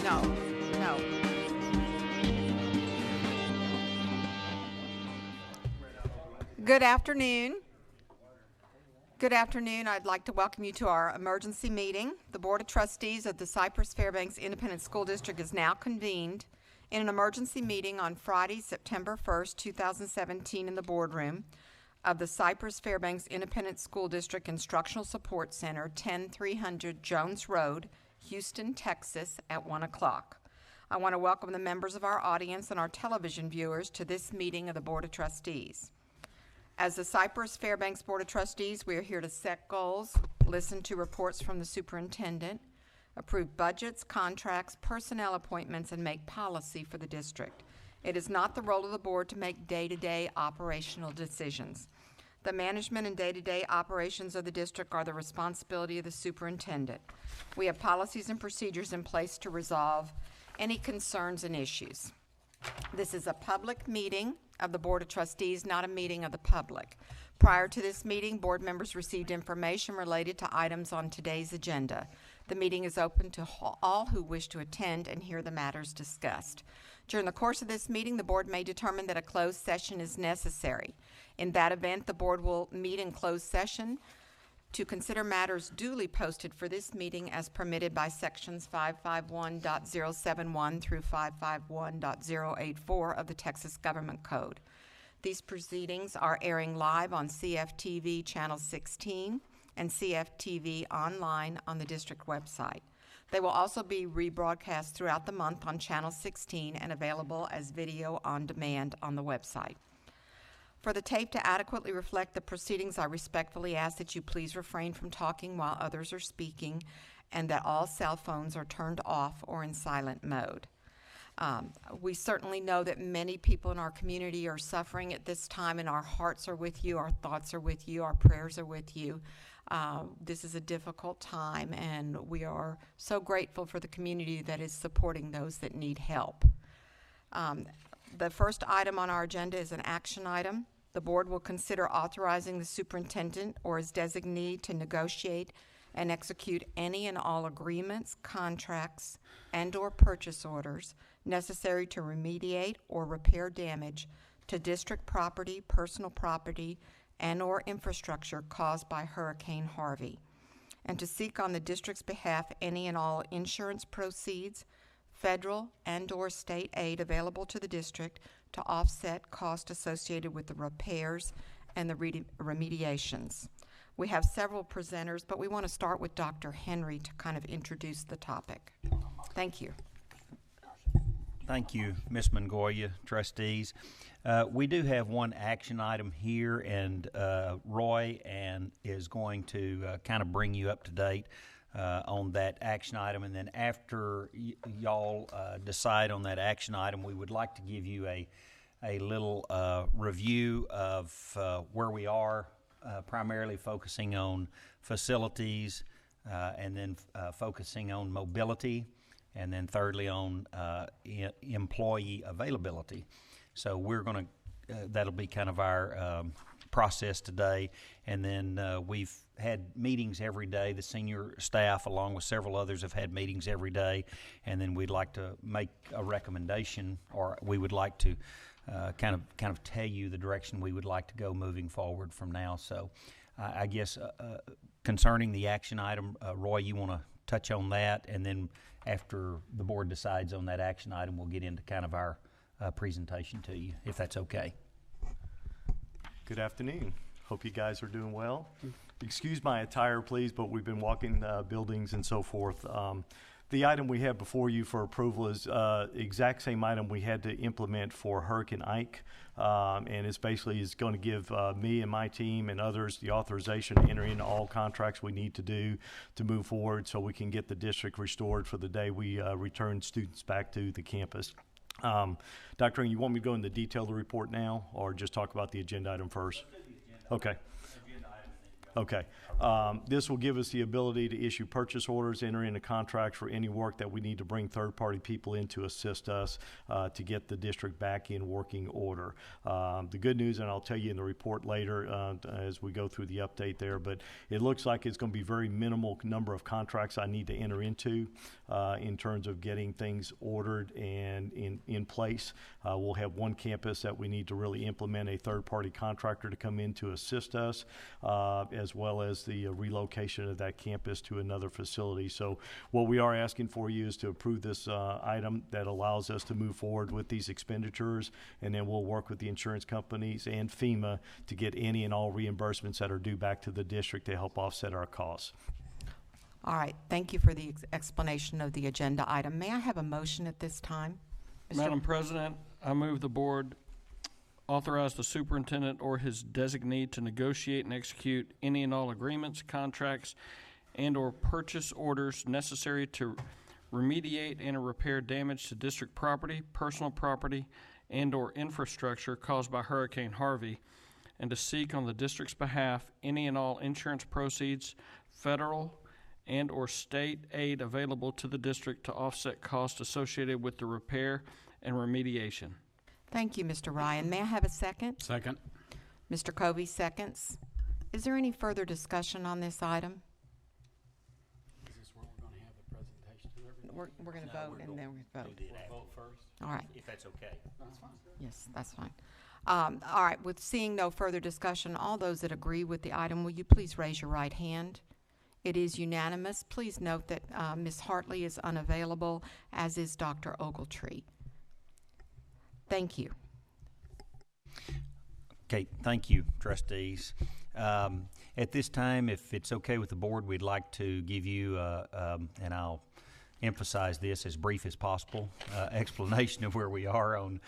No, no. Good afternoon. Good afternoon. I'd like to welcome you to our emergency meeting. The Board of Trustees of the Cypress-Fairbanks Independent School District is now convened in an emergency meeting on Friday, September 1st, 2017 in the boardroom of the Cypress-Fairbanks Independent School District Instructional Support Center, 10300 Jones Road, Houston, Texas, at 1 o'clock. I want to welcome the members of our audience and our television viewers to this meeting of the Board of Trustees. As the Cypress-Fairbanks Board of Trustees, we are here to set goals, listen to reports from the superintendent, approve budgets, contracts, personnel appointments, and make policy for the district. It is not the role of the board to make day-to-day operational decisions. The management and day-to-day operations of the district are the responsibility of the superintendent. We have policies and procedures in place to resolve any concerns and issues. This is a public meeting of the Board of Trustees, not a meeting of the public. Prior to this meeting, board members received information related to items on today's agenda. The meeting is open to all who wish to attend and hear the matters discussed. During the course of this meeting, the board may determine that a closed session is necessary. In that event, the board will meet in closed session to consider matters duly posted for this meeting as permitted by sections 551.071 through 551.084 of the Texas Government Code. These proceedings are airing live on CFTV Channel 16 and CFTV online on the district website. They will also be rebroadcast throughout the month on Channel 16 and available as video on demand on the website. For the tape to adequately reflect the proceedings, I respectfully ask that you please refrain from talking while others are speaking and that all cell phones are turned off or in silent mode. We certainly know that many people in our community are suffering at this time, and our hearts are with you, our thoughts are with you, our prayers are with you. This is a difficult time, and we are so grateful for the community that is supporting those that need help. The first item on our agenda is an action item. The board will consider authorizing the superintendent or his designee to negotiate and execute any and all agreements, contracts, and/or purchase orders necessary to remediate or repair damage to district property, personal property, and/or infrastructure caused by Hurricane Harvey, and to seek on the district's behalf any and all insurance proceeds, federal and/or state aid available to the district to offset costs associated with the repairs and the remediations. We have several presenters, but we want to start with Dr. Henry to kind of introduce the topic. Thank you. Thank you, Ms. Mongoya, trustees. We do have one action item here, and Roy is going to kind of bring you up to date on that action item, and then after y'all decide on that action item, we would like to give you a little review of where we are, primarily focusing on facilities, and then focusing on mobility, and then thirdly on employee availability. So we're going to, that'll be kind of our process today, and then we've had meetings every day. The senior staff, along with several others, have had meetings every day, and then we'd like to make a recommendation, or we would like to kind of tell you the direction we would like to go moving forward from now. So I guess concerning the action item, Roy, you want to touch on that, and then after the board decides on that action item, we'll get into kind of our presentation to you, if that's okay. Good afternoon. Hope you guys are doing well. Excuse my attire, please, but we've been walking buildings and so forth. The item we have before you for approval is exact same item we had to implement for Hurricane Ike, and it's basically is going to give me and my team and others the authorization to enter into all contracts we need to do to move forward so we can get the district restored for the day we return students back to the campus. Dr. Ng, you want me to go into detail of the report now, or just talk about the agenda item first? Okay. Okay. This will give us the ability to issue purchase orders, enter into contracts for any work that we need to bring third-party people in to assist us to get the district back in working order. The good news, and I'll tell you in the report later as we go through the update there, but it looks like it's going to be very minimal number of contracts I need to enter into in terms of getting things ordered and in place. We'll have one campus that we need to really implement a third-party contractor to come in to assist us, as well as the relocation of that campus to another facility. So what we are asking for you is to approve this item that allows us to move forward with these expenditures, and then we'll work with the insurance companies and FEMA to get any and all reimbursements that are due back to the district to help offset our costs. All right, thank you for the explanation of the agenda item. May I have a motion at this time? Mr. Madam President, I move the board authorize the superintendent or his designee to negotiate and execute any and all agreements, contracts, and/or purchase orders necessary to remediate and or repair damage to district property, personal property, and/or infrastructure caused by Hurricane Harvey, and to seek on the district's behalf any and all insurance proceeds, federal and/or state aid available to the district to offset costs associated with the repair and remediation. Thank you, Mr. Ryan. May I have a second? Second. Mr. Covey seconds. Is there any further discussion on this item? Is this where we're going to have the presentation to everybody? We're going to vote and then we're going to vote. We'll vote first? All right. If that's okay. That's fine. Yes, that's fine. All right, with seeing no further discussion, all those that agree with the item, will you please raise your right hand? It is unanimous. Please note that Ms. Hartley is unavailable, as is Dr. Ogletree. Thank you. Okay, thank you, trustees. At this time, if it's okay with the board, we'd like to give you, and I'll emphasize this as brief as possible, explanation of where we are on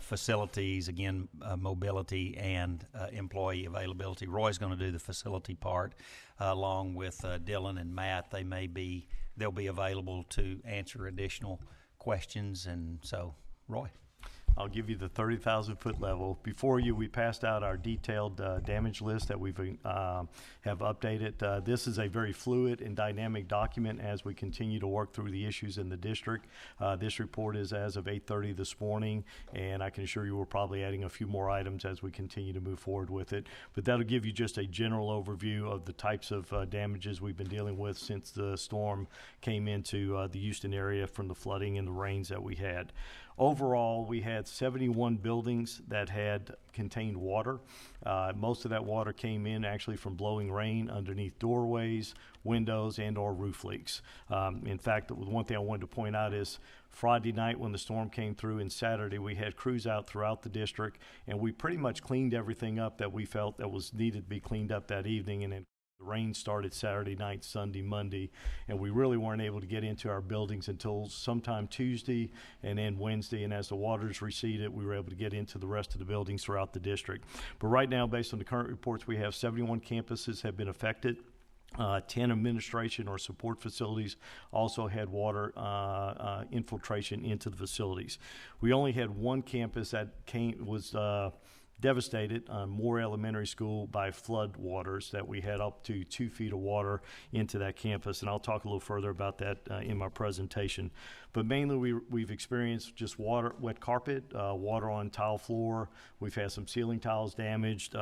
facilities, again, mobility and employee availability. Roy's going to do the facility part along with Dylan and Matt. They'll be available to answer additional questions, and so, Roy. I'll give you the 30,000-foot level. Before you, we passed out our detailed damage list that we've have updated. This is a very fluid and dynamic document as we continue to work through the issues in the district. This report is as of 8:30 this morning, and I can assure you we're probably adding a few more items as we continue to move forward with it. But that'll give you just a general overview of the types of damages we've been dealing with since the storm came into the Houston area from the flooding and the rains that we had. Overall, we had 71 buildings that had contained water. Most of that water came in actually from blowing rain underneath doorways, windows, and or roof leaks. In fact, the one thing I wanted to point out is Friday night when the storm came through and Saturday, we had crews out throughout the district, and we pretty much cleaned everything up that we felt that was needed to be cleaned up that evening. And then the rain started Saturday night, Sunday, Monday, and we really weren't able to get into our buildings until sometime Tuesday and then Wednesday. And as the waters receded, we were able to get into the rest of the buildings throughout the district. But right now, based on the current reports, we have 71 campuses have been affected. 10 administration or support facilities also had water infiltration into the facilities. We only had one campus that was devastated, Moore Elementary School, by flood waters that we had up to 2 feet of water into that campus, and I'll talk a little further about that in my presentation. But mainly we've experienced just wet carpet, water on tile floor. We've had some ceiling tiles damaged,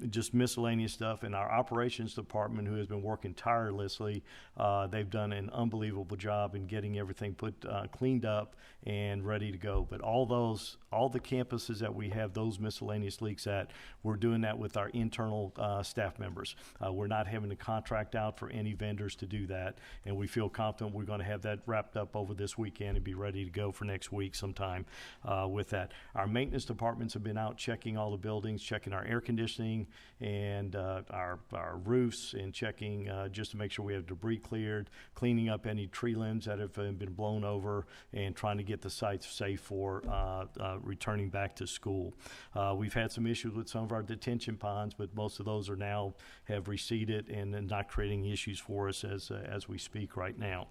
just miscellaneous stuff. And our operations department, who has been working tirelessly, they've done an unbelievable job in getting everything cleaned up and ready to go. But all the campuses that we have those miscellaneous leaks at, we're doing that with our internal staff members. We're not having to contract out for any vendors to do that, and we feel confident we're going to have that wrapped up over this weekend and be ready to go for next week sometime with that. Our maintenance departments have been out checking all the buildings, checking our air conditioning and our roofs, and checking just to make sure we have debris cleared, cleaning up any tree limbs that have been blown over, and trying to get the sites safe for returning back to school. We've had some issues with some of our detention ponds, but most of those have receded and not creating issues for us as we speak right now.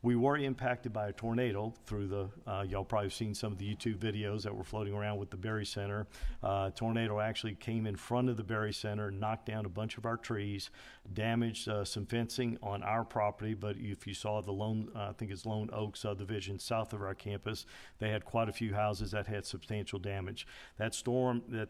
We were impacted by a tornado through the, y'all probably have seen some of the YouTube videos that were floating around with the Berry Center. Tornado actually came in front of the Berry Center, knocked down a bunch of our trees, damaged some fencing on our property, but if you saw the I think it's Lone Oak subdivision south of our campus, they had quite a few houses that had substantial damage. That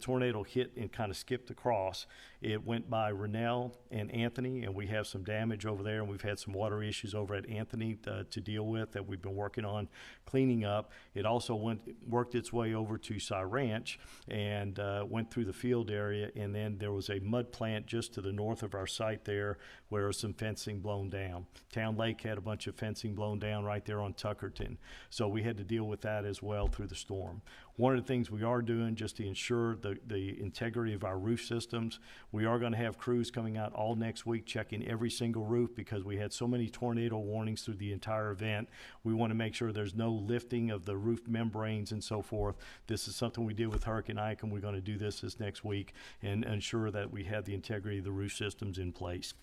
tornado hit and kind of skipped across. It went by Rennell and Anthony, and we have some damage over there, and we've had some water issues over at Anthony to deal with that we've been working on cleaning up. It also worked its way over to Cy Ranch and went through the field area, and then there was a mud plant just to the north of our site there where some fencing blown down. Town Lake had a bunch of fencing blown down right there on Tuckerton, so we had to deal with that as well through the storm. One of the things we are doing just to ensure the integrity of our roof systems, we are going to have crews coming out all next week checking every single roof because we had so many tornado warnings through the entire event. We want to make sure there's no lifting of the roof membranes and so forth. This is something we did with Hurricane Ike, and we're going to do this next week and ensure that we have the integrity of the roof systems in place.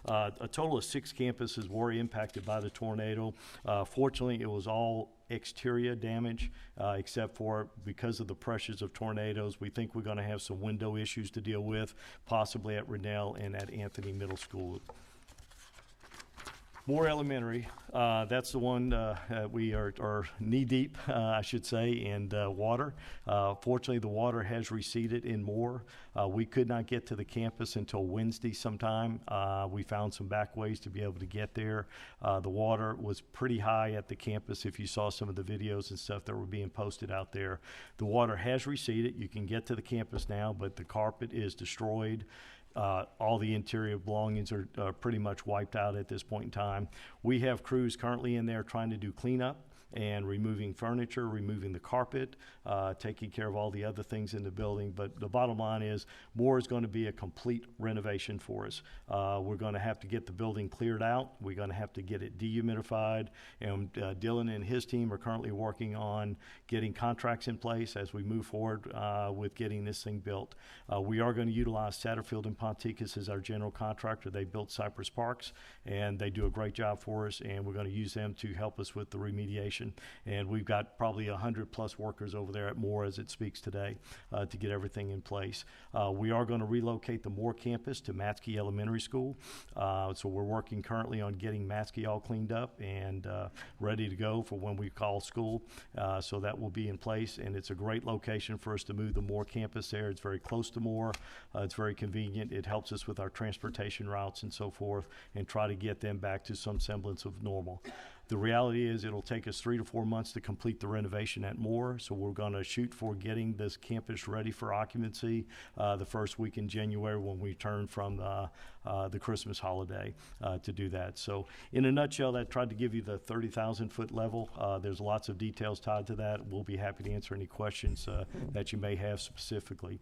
A total of 6 campuses were impacted by the tornado. Fortunately, it was all exterior damage, except for because of the pressures of tornadoes, we think we're going to have some window issues to deal with, possibly at Rennell and at Anthony Middle School. Moore Elementary, that's the one we are knee-deep, I should say, in water. Fortunately, the water has receded in Moore. We could not get to the campus until Wednesday sometime. We found some back ways to be able to get there. The water was pretty high at the campus if you saw some of the videos and stuff that were being posted out there. The water has receded. You can get to the campus now, but the carpet is destroyed. All the interior belongings are pretty much wiped out at this point in time. We have crews currently in there trying to do cleanup and removing furniture, removing the carpet, taking care of all the other things in the building. But the bottom line is Moore is going to be a complete renovation for us. We're going to have to get the building cleared out. We're going to have to get it dehumidified. And Dylan and his team are currently working on getting contracts in place as we move forward with getting this thing built. We are going to utilize Satterfield and Ponticus as our general contractor. They built Cypress Parks, and they do a great job for us, and we're going to use them to help us with the remediation. And we've got probably 100+ workers over there at Moore as it speaks today to get everything in place. We are going to relocate the Moore campus to Matsky Elementary School. So we're working currently on getting Matsky all cleaned up and ready to go for when we call school. So that will be in place, and it's a great location for us to move the Moore campus there. It's very close to Moore. It's very convenient. It helps us with our transportation routes and so forth and try to get them back to some semblance of normal. The reality is it'll take us 3 to 4 months to complete the renovation at Moore, so we're going to shoot for getting this campus ready for occupancy the first week in January when we return from the Christmas holiday to do that. So in a nutshell, that tried to give you the 30,000-foot level. There's lots of details tied to that. We'll be happy to answer any questions that you may have specifically.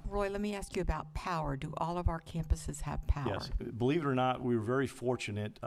Roy, let me ask you about power. Do all of our campuses have power? Yes. Believe it or not, we were very fortunate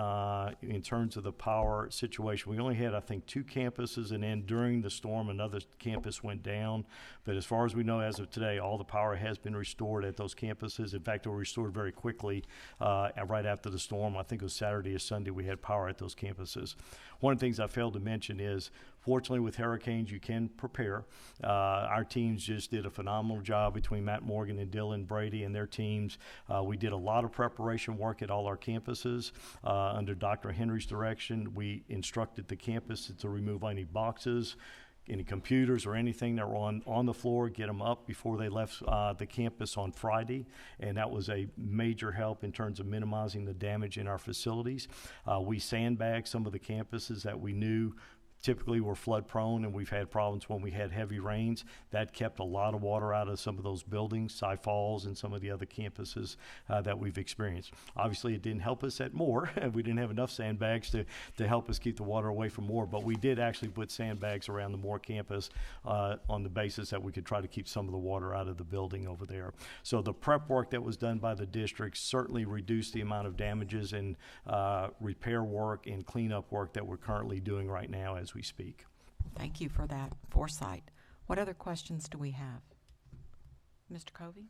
in terms of the power situation. We only had, I think, 2 campuses, and then during the storm, another campus went down. But as far as we know, as of today, all the power has been restored at those campuses. In fact, it was restored very quickly right after the storm. I think it was Saturday or Sunday we had power at those campuses. One of the things I failed to mention is, fortunately, with hurricanes, you can prepare. Our teams just did a phenomenal job between Matt Morgan and Dylan Brady and their teams. We did a lot of preparation work at all our campuses. Under Dr. Henry's direction, we instructed the campus to remove any boxes, any computers or anything that were on the floor, get them up before they left the campus on Friday, and that was a major help in terms of minimizing the damage in our facilities. We sandbagged some of the campuses that we knew typically were flood prone, and we've had problems when we had heavy rains. That kept a lot of water out of some of those buildings, Cy Falls and some of the other campuses that we've experienced. Obviously, it didn't help us at Moore. We didn't have enough sandbags to help us keep the water away from Moore, but we did actually put sandbags around the Moore campus on the basis that we could try to keep some of the water out of the building over there. So the prep work that was done by the district certainly reduced the amount of damages and repair work and cleanup work that we're currently doing right now as we speak. Thank you for that foresight. What other questions do we have? Mr. Covey?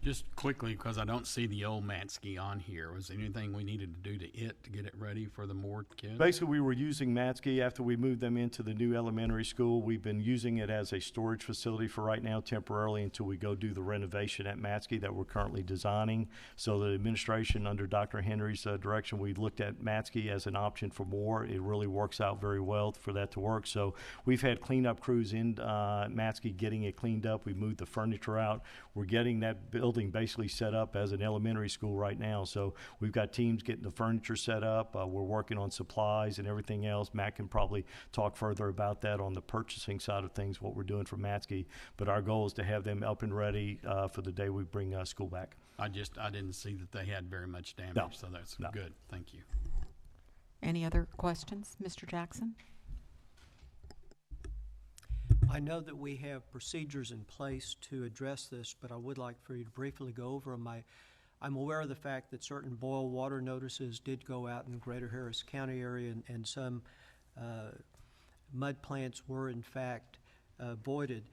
Just quickly, because I don't see the old Matsky on here, was there anything we needed to do to get it ready for the more kids? Basically, we were using Matsky after we moved them into the new elementary school. We've been using it as a storage facility for right now temporarily until we go do the renovation at Matsky that we're currently designing. So the administration under Dr. Henry's direction, we looked at Matsky as an option for more. It really works out very well for that to work. So we've had cleanup crews in Matsky getting it cleaned up. We moved the furniture out. We're getting that building basically set up as an elementary school right now. So we've got teams getting the furniture set up. We're working on supplies and everything else. Matt can probably talk further about that on the purchasing side of things, what we're doing for Matsky. But our goal is to have them up and ready for the day we bring school back. I didn't see that they had very much damage, No. so that's No. good. Thank you. Any other questions, Mr. Jackson? I know that we have procedures in place to address this, but I would like for you to briefly go over them. I'm aware of the fact that certain boil water notices did go out in Greater Harris County area, and some mud plants were in fact voided.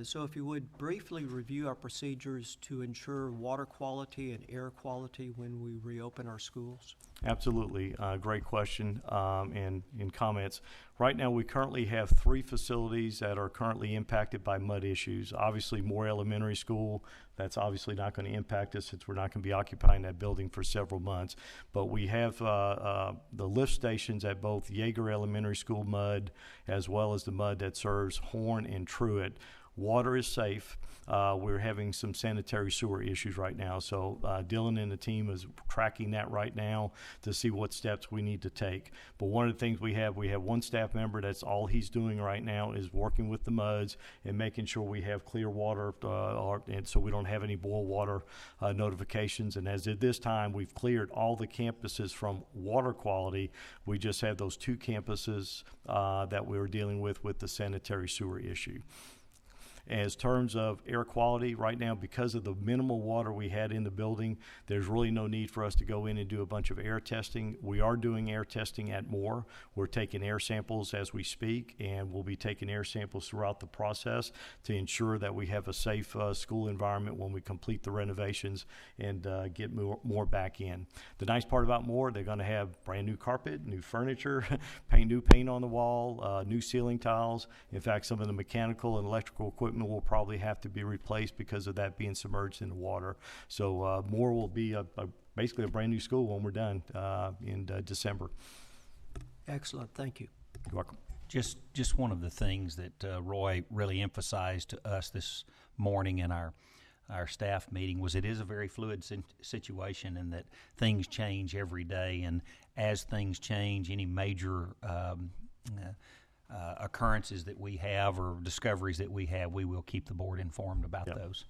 So if you would briefly review our procedures to ensure water quality and air quality when we reopen our schools. Absolutely. Great question and comments. Right now, we currently have 3 facilities that are currently impacted by mud issues. Obviously, Moore Elementary School, that's obviously not going to impact us since we're not going to be occupying that building for several months. But we have the lift stations at both Yeager Elementary School mud as well as the mud that serves Horn and Truett. Water is safe. We're having some sanitary sewer issues right now. So Dylan and the team is tracking that right now to see what steps we need to take. But one of the things we have one staff member that's all he's doing right now is working with the MUDs and making sure we have clear water and so we don't have any boil water notifications. And as at this time, we've cleared all the campuses from water quality. We just have those 2 campuses that we were dealing with the sanitary sewer issue. As terms of air quality, right now, because of the minimal water we had in the building, there's really no need for us to go in and do a bunch of air testing. We are doing air testing at Moore. We're taking air samples as we speak, and we'll be taking air samples throughout the process to ensure that we have a safe school environment when we complete the renovations and get more back in. The nice part about Moore, they're going to have brand new carpet, new furniture, new paint on the wall, new ceiling tiles. In fact, some of the mechanical and electrical equipment will probably have to be replaced because of that being submerged in the water. So Moore will be basically a brand new school when we're done in December. Excellent. Thank you. You're welcome. Just one of the things that Roy really emphasized to us this morning in our staff meeting was it is a very fluid situation and that things change every day. And as things change, any major occurrences that we have or discoveries that we have, we will keep the board informed about those.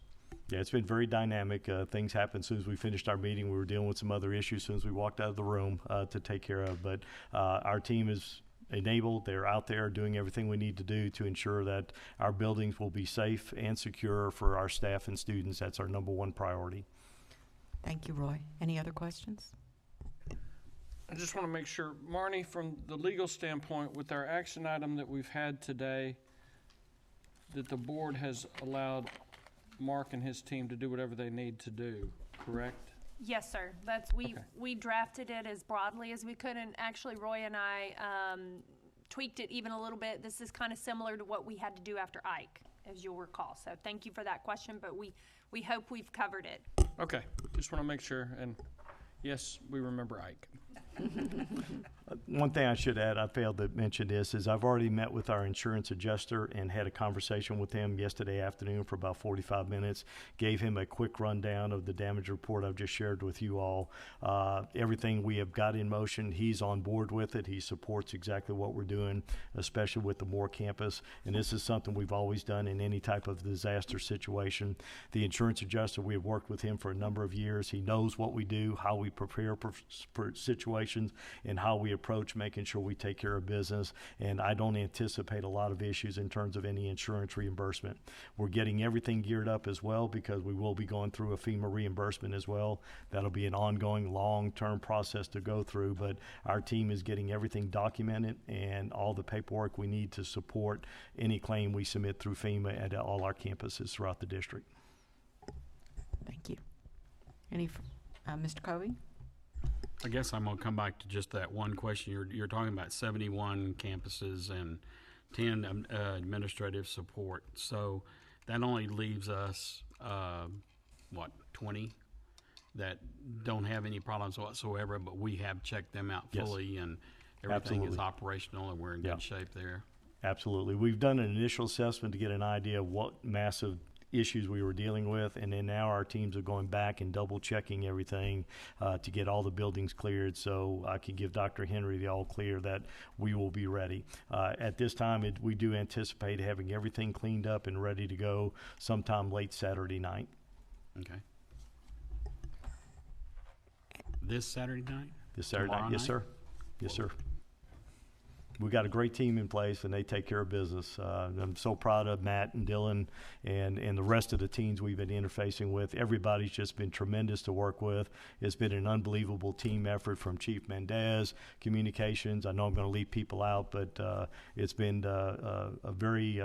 Yeah, it's been very dynamic. Things happened as soon as we finished our meeting. We were dealing with some other issues as soon as we walked out of the room to take care of. But our team is enabled. They're out there doing everything we need to do to ensure that our buildings will be safe and secure for our staff and students. That's our number one priority. Thank you, Roy. Any other questions? I just want to make sure, Marnie, from the legal standpoint, with our action item that we've had today, that the board has allowed Mark and his team to do whatever they need to do, correct? Yes, sir. We drafted it as broadly as we could, and actually Roy and I tweaked it even a little bit. This is kind of similar to what we had to do after Ike, as you'll recall. So thank you for that question, but we hope we've covered it. Okay, just want to make sure, and yes, we remember Ike. One thing I should add, I failed to mention this, is I've already met with our insurance adjuster and had a conversation with him yesterday afternoon for about 45 minutes, gave him a quick rundown of the damage report I've just shared with you all. Everything we have got in motion, he's on board with it. He supports exactly what we're doing, especially with the Moore campus. And this is something we've always done in any type of disaster situation. The insurance adjuster, we have worked with him for a number of years. He knows what we do, how we prepare for situations, and how we approach making sure we take care of business. And I don't anticipate a lot of issues in terms of any insurance reimbursement. We're getting everything geared up as well because we will be going through a FEMA reimbursement as well. That'll be an ongoing long-term process to go through, but our team is getting everything documented and all the paperwork we need to support any claim we submit through FEMA at all our campuses throughout the district. Mr. Covey? I guess I'm gonna come back to just that one question. You're talking about 71 campuses and 10 administrative support. So that only leaves us, 20 that don't have any problems whatsoever, but we have checked them out Yes. fully and everything is Absolutely. operational and we're in Yeah. good shape there. Absolutely. We've done an initial assessment to get an idea of what massive issues we were dealing with, and then now our teams are going back and double checking everything to get all the buildings cleared, so I can give Dr. Henry the all clear that we will be ready. At this time, we do anticipate having everything cleaned up and ready to go sometime late Saturday night. Okay. This Saturday night? This Saturday Tomorrow night? Yes, night? sir. Yes, sir. We got a great team in place, and they take care of business. I'm so proud of Matt and Dylan and the rest of the teams we've been interfacing with. Everybody's just been tremendous to work with. It's been an unbelievable team effort from Chief Mendez, communications. I know I'm going to leave people out, but it's been a very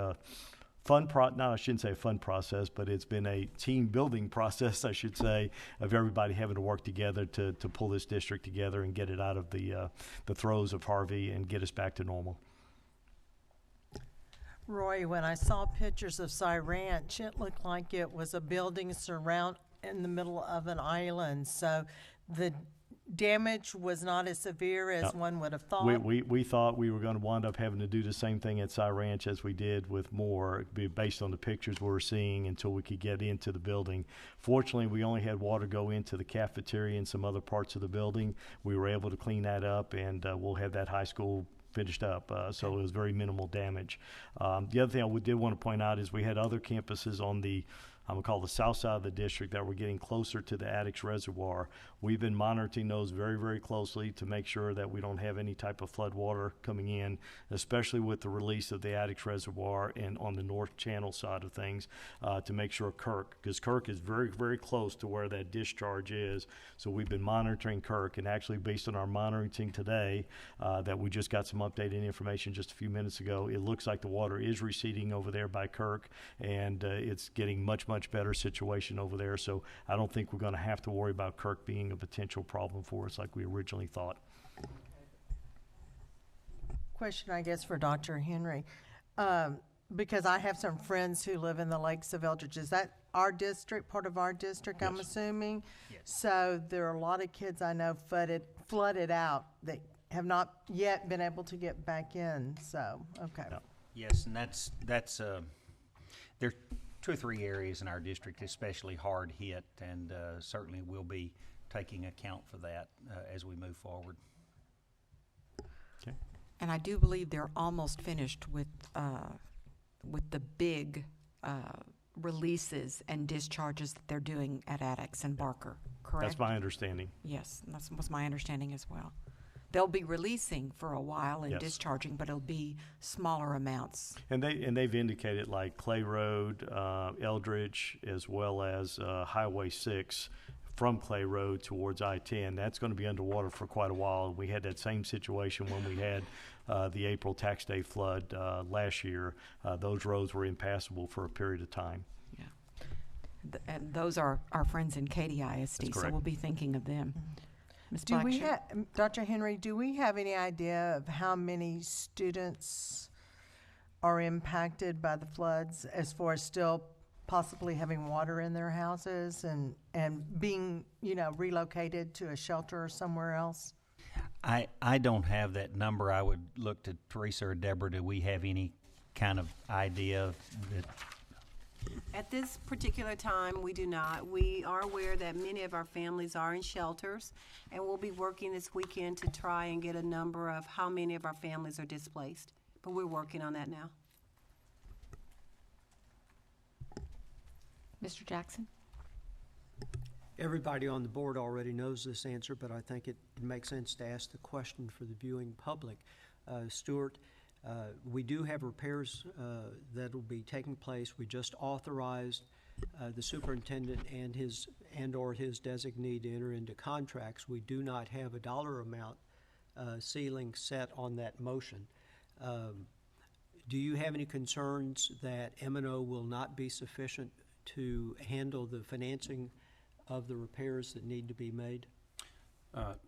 I shouldn't say a fun process, but it's been a team building process, I should say, of everybody having to work together to pull this district together and get it out of the throes of Harvey and get us back to normal. Roy, when I saw pictures of Cy Ranch, it looked like it was a building surround in the middle of an island. So the damage was not as severe as one would have thought. We thought we were going to wind up having to do the same thing at Cy Ranch as we did with Moore, based on the pictures we were seeing until we could get into the building. Fortunately, we only had water go into the cafeteria and some other parts of the building. We were able to clean that up, and we'll have that high school finished up, so it was very minimal damage. The other thing I did want to point out is we had other campuses on the I'm going to call the south side of the district that we're getting closer to the Addicks Reservoir. We've been monitoring those very, very closely to make sure that we don't have any type of flood water coming in, especially with the release of the Addicks Reservoir and on the north channel side of things, to make sure because Kirk is very, very close to where that discharge is. So we've been monitoring Kirk, and actually based on our monitoring today, that we just got some updated information just a few minutes ago, it looks like the water is receding over there by Kirk, and it's getting much better situation over there. So I don't think we're going to have to worry about Kirk being a potential problem for us like we originally thought. Question, I guess, for Dr. Henry. Because I have some friends who live in the Lakes of Eldridge. Is that our district, part of our district, I'm assuming? Yes. So there are a lot of kids I know flooded out that have not yet been able to get back in. So, okay. No. Yes, and that's there are 2 or 3 areas in our district especially hard hit, and certainly we'll be taking account for that as we move forward. Okay. And I do believe they're almost finished with the big releases and discharges that they're doing at Addicks and Barker, correct? That's my understanding. Yes, that was my understanding as well. They'll be releasing for a while and Yes. discharging, but it'll be smaller amounts. And they've indicated like Clay Road, Eldridge, as well as Highway 6 from Clay Road towards I-10. That's going to be underwater for quite a while. We had that same situation when we had the April tax day flood last year. Those roads were impassable for a period of time. Yeah. And those are our friends in Katy ISD, so correct. we'll be thinking of them. Ms. Do we Blackshear? have, Dr. Henry, do we have any idea of how many students are impacted by the floods as far as still possibly having water in their houses and being, relocated to a shelter or somewhere else? I don't have that number. I would look to Teresa or Deborah. Do we have any kind of idea that? At this particular time, we do not. We are aware that many of our families are in shelters, and we'll be working this weekend to try and get a number of how many of our families are displaced. But we're working on that now. Mr. Jackson? Everybody on the board already knows this answer, but I think it makes sense to ask the question for the viewing public. Stuart, we do have repairs that will be taking place. We just authorized the superintendent and or his designee to enter into contracts. We do not have a dollar amount ceiling set on that motion. Do you have any concerns that M&O will not be sufficient to handle the financing of the repairs that need to be made?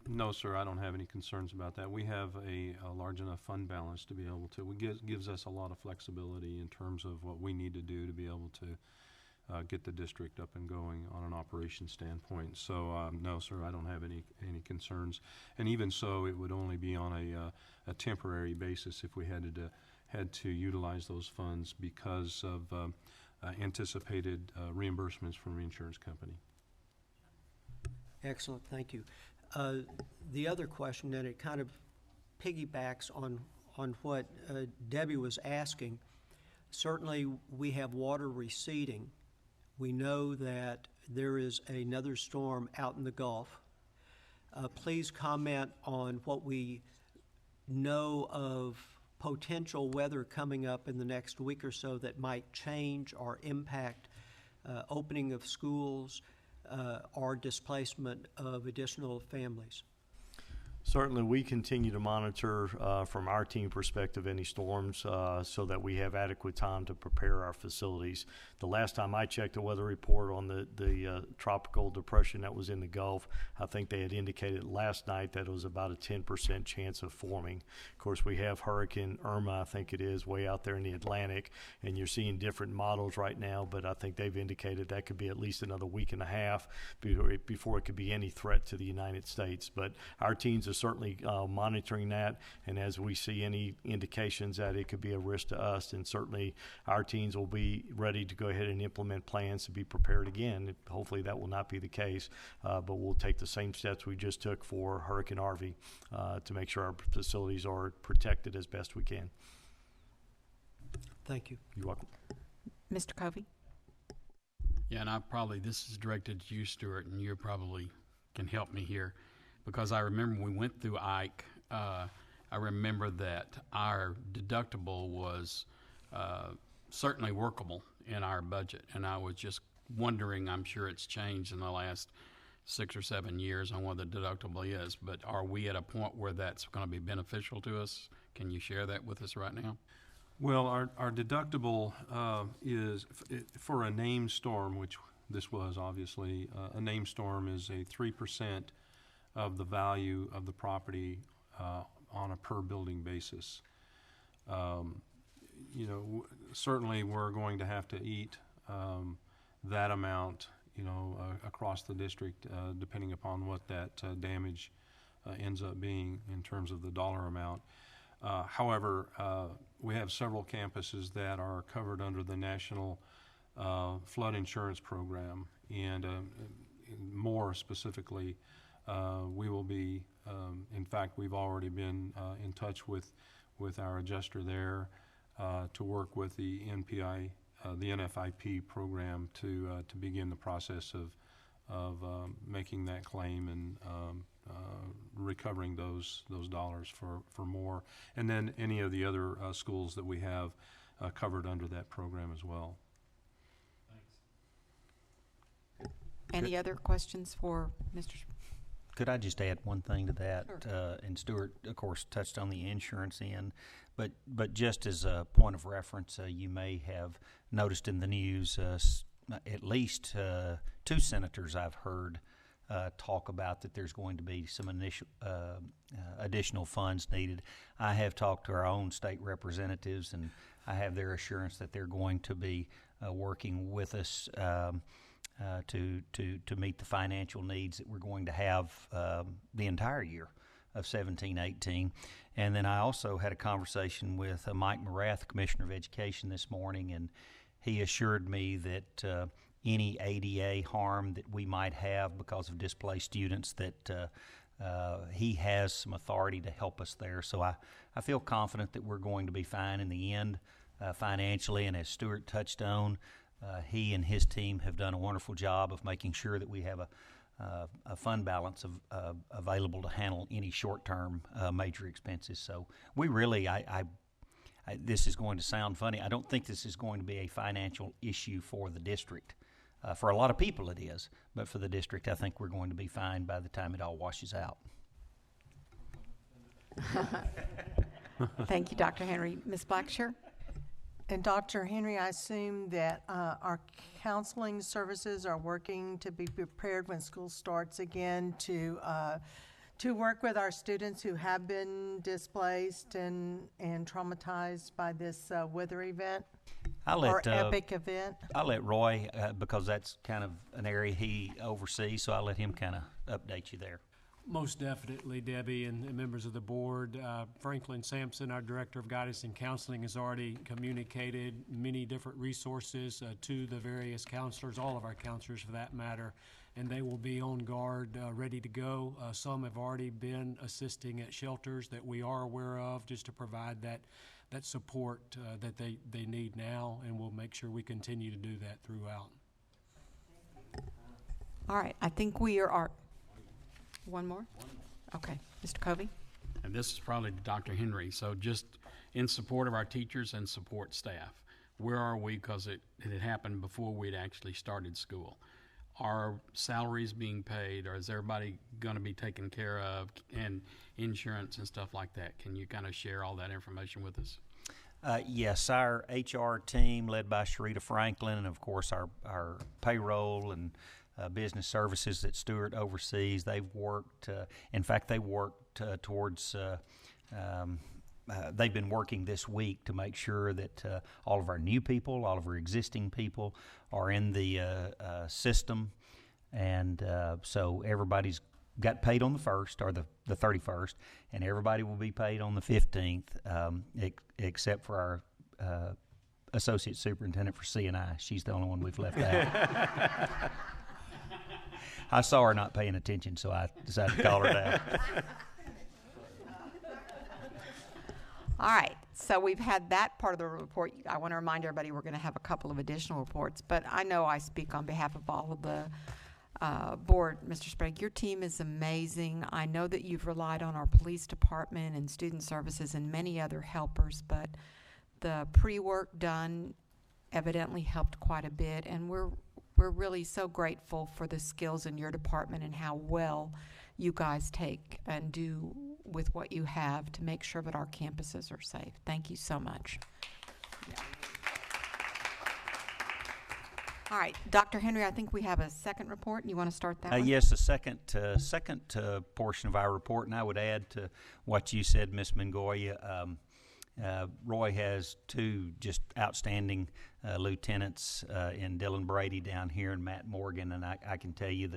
No, sir, I don't have any concerns about that. We have a large enough fund balance to be able to, gives us a lot of flexibility in terms of what we need to do to be able to get the district up and going on an operation standpoint. So, no, sir, I don't have any concerns. And even so, it would only be on a temporary basis if we had to utilize those funds because of anticipated reimbursements from the insurance company. Excellent, thank you. The other question, and it kind of piggybacks on what Debbie was asking. Certainly, we have water receding. We know that there is another storm out in the Gulf. Please comment on what we know of potential weather coming up in the next week or so that might change or impact opening of schools or displacement of additional families. Certainly, we continue to monitor from our team perspective any storms so that we have adequate time to prepare our facilities. The last time I checked the weather report on the tropical depression that was in the Gulf, I think they had indicated last night that it was about a 10% chance of forming. Of course, we have Hurricane Irma, I think it is, way out there in the Atlantic, and you're seeing different models right now, but I think they've indicated that could be at least another week and a half before it could be any threat to the United States. But our teams are certainly monitoring that, and as we see any indications that it could be a risk to us, then certainly our teams will be ready to go ahead and implement plans to be prepared again. Hopefully that will not be the case, but we'll take the same steps we just took for Hurricane Harvey to make sure our facilities are protected as best we can. Thank you. You're welcome. Mr. Covey? Yeah, and this is directed to you, Stuart, and you probably can help me here. Because I remember when we went through Ike, I remember that our deductible was certainly workable in our budget. And I was just wondering, I'm sure it's changed in the last 6 or 7 years on what the deductible is, but are we at a point where that's going to be beneficial to us? Can you share that with us right now? Well, our deductible is, for a named storm, which this was obviously, a named storm is a 3% of the value of the property on a per building basis. Certainly we're going to have to eat that amount, across the district, depending upon what that damage ends up being in terms of the dollar amount. However, we have several campuses that are covered under the National Flood Insurance Program, and more specifically, we will be, in fact, we've already been in touch with our adjuster there to work with the NPI, the NFIP program to begin the process of making that claim and recovering those dollars for more, and then any of the other schools that we have covered under that program as well. Thanks. Any other questions for Mr. Could I just add one thing to that? Sure. And Stuart, of course, touched on the insurance end, but just as a point of reference, you may have noticed in the news at least 2 senators I've heard talk about that there's going to be some additional funds needed. I have talked to our own state representatives, and I have their assurance that they're going to be working with us to meet the financial needs that we're going to have the entire year of 17-18. And then I also had a conversation with Mike Morath, Commissioner of Education, this morning, and he assured me that any ADA harm that we might have because of displaced students, that he has some authority to help us there. So I feel confident that we're going to be fine in the end financially, and as Stuart touched on, he and his team have done a wonderful job of making sure that we have a fund balance available to handle any short-term major expenses. So we really, this is going to sound funny, I don't think this is going to be a financial issue for the district. For a lot of people it is, but for the district I think we're going to be fine by the time it all washes out. Thank you, Dr. Henry. Ms. Blackshear? And Dr. Henry, I assume that our counseling services are working to be prepared when school starts again to work with our students who have been displaced and traumatized by this weather event or epic event. I'll let Roy, because that's kind of an area he oversees, so I'll let him kind of update you there. Most definitely, Debbie and members of the board. Franklin Sampson, our Director of Guidance and Counseling, has already communicated many different resources to the various counselors, all of our counselors for that matter, and they will be on guard, ready to go. Some have already been assisting at shelters that we are aware of, just to provide that support that they need now, and we'll make sure we continue to do that throughout. All right, I think we are. One more? Okay. Mr. Covey? And this is probably to Dr. Henry. So just in support of our teachers and support staff, where are we? Because it had happened before we'd actually started school. Are salaries being paid, or is everybody going to be taken care of, and insurance and stuff like that? Can you kind of share all that information with us? Yes, our HR team led by Sharita Franklin, and of course our payroll and business services that Stewart oversees. They've worked, in fact, they worked towards, they've been working this week to make sure that all of our new people, all of our existing people are in the system. And so everybody's got paid on the 1st or the 31st, and everybody will be paid on the 15th, except for our associate superintendent for C&I. She's the only one we've left out. I saw her not paying attention, so I decided to call her down. All right, so we've had that part of the report. I want to remind everybody we're going to have a couple of additional reports, but I know I speak on behalf of all of the board. Mr. Sprague, your team is amazing. I know that you've relied on our police department and student services and many other helpers, but the pre-work done evidently helped quite a bit, and we're really so grateful for the skills in your department and how well you guys take and do with what you have to make sure that our campuses are safe. Thank you so much. Yeah. All right, Dr. Henry, I think we have a second report. You want to start that one? Yes, the second portion of our report, and I would add to what you said, Ms. Mangoya. Roy has two just outstanding lieutenants in Dylan Brady down here and Matt Morgan, and I can tell you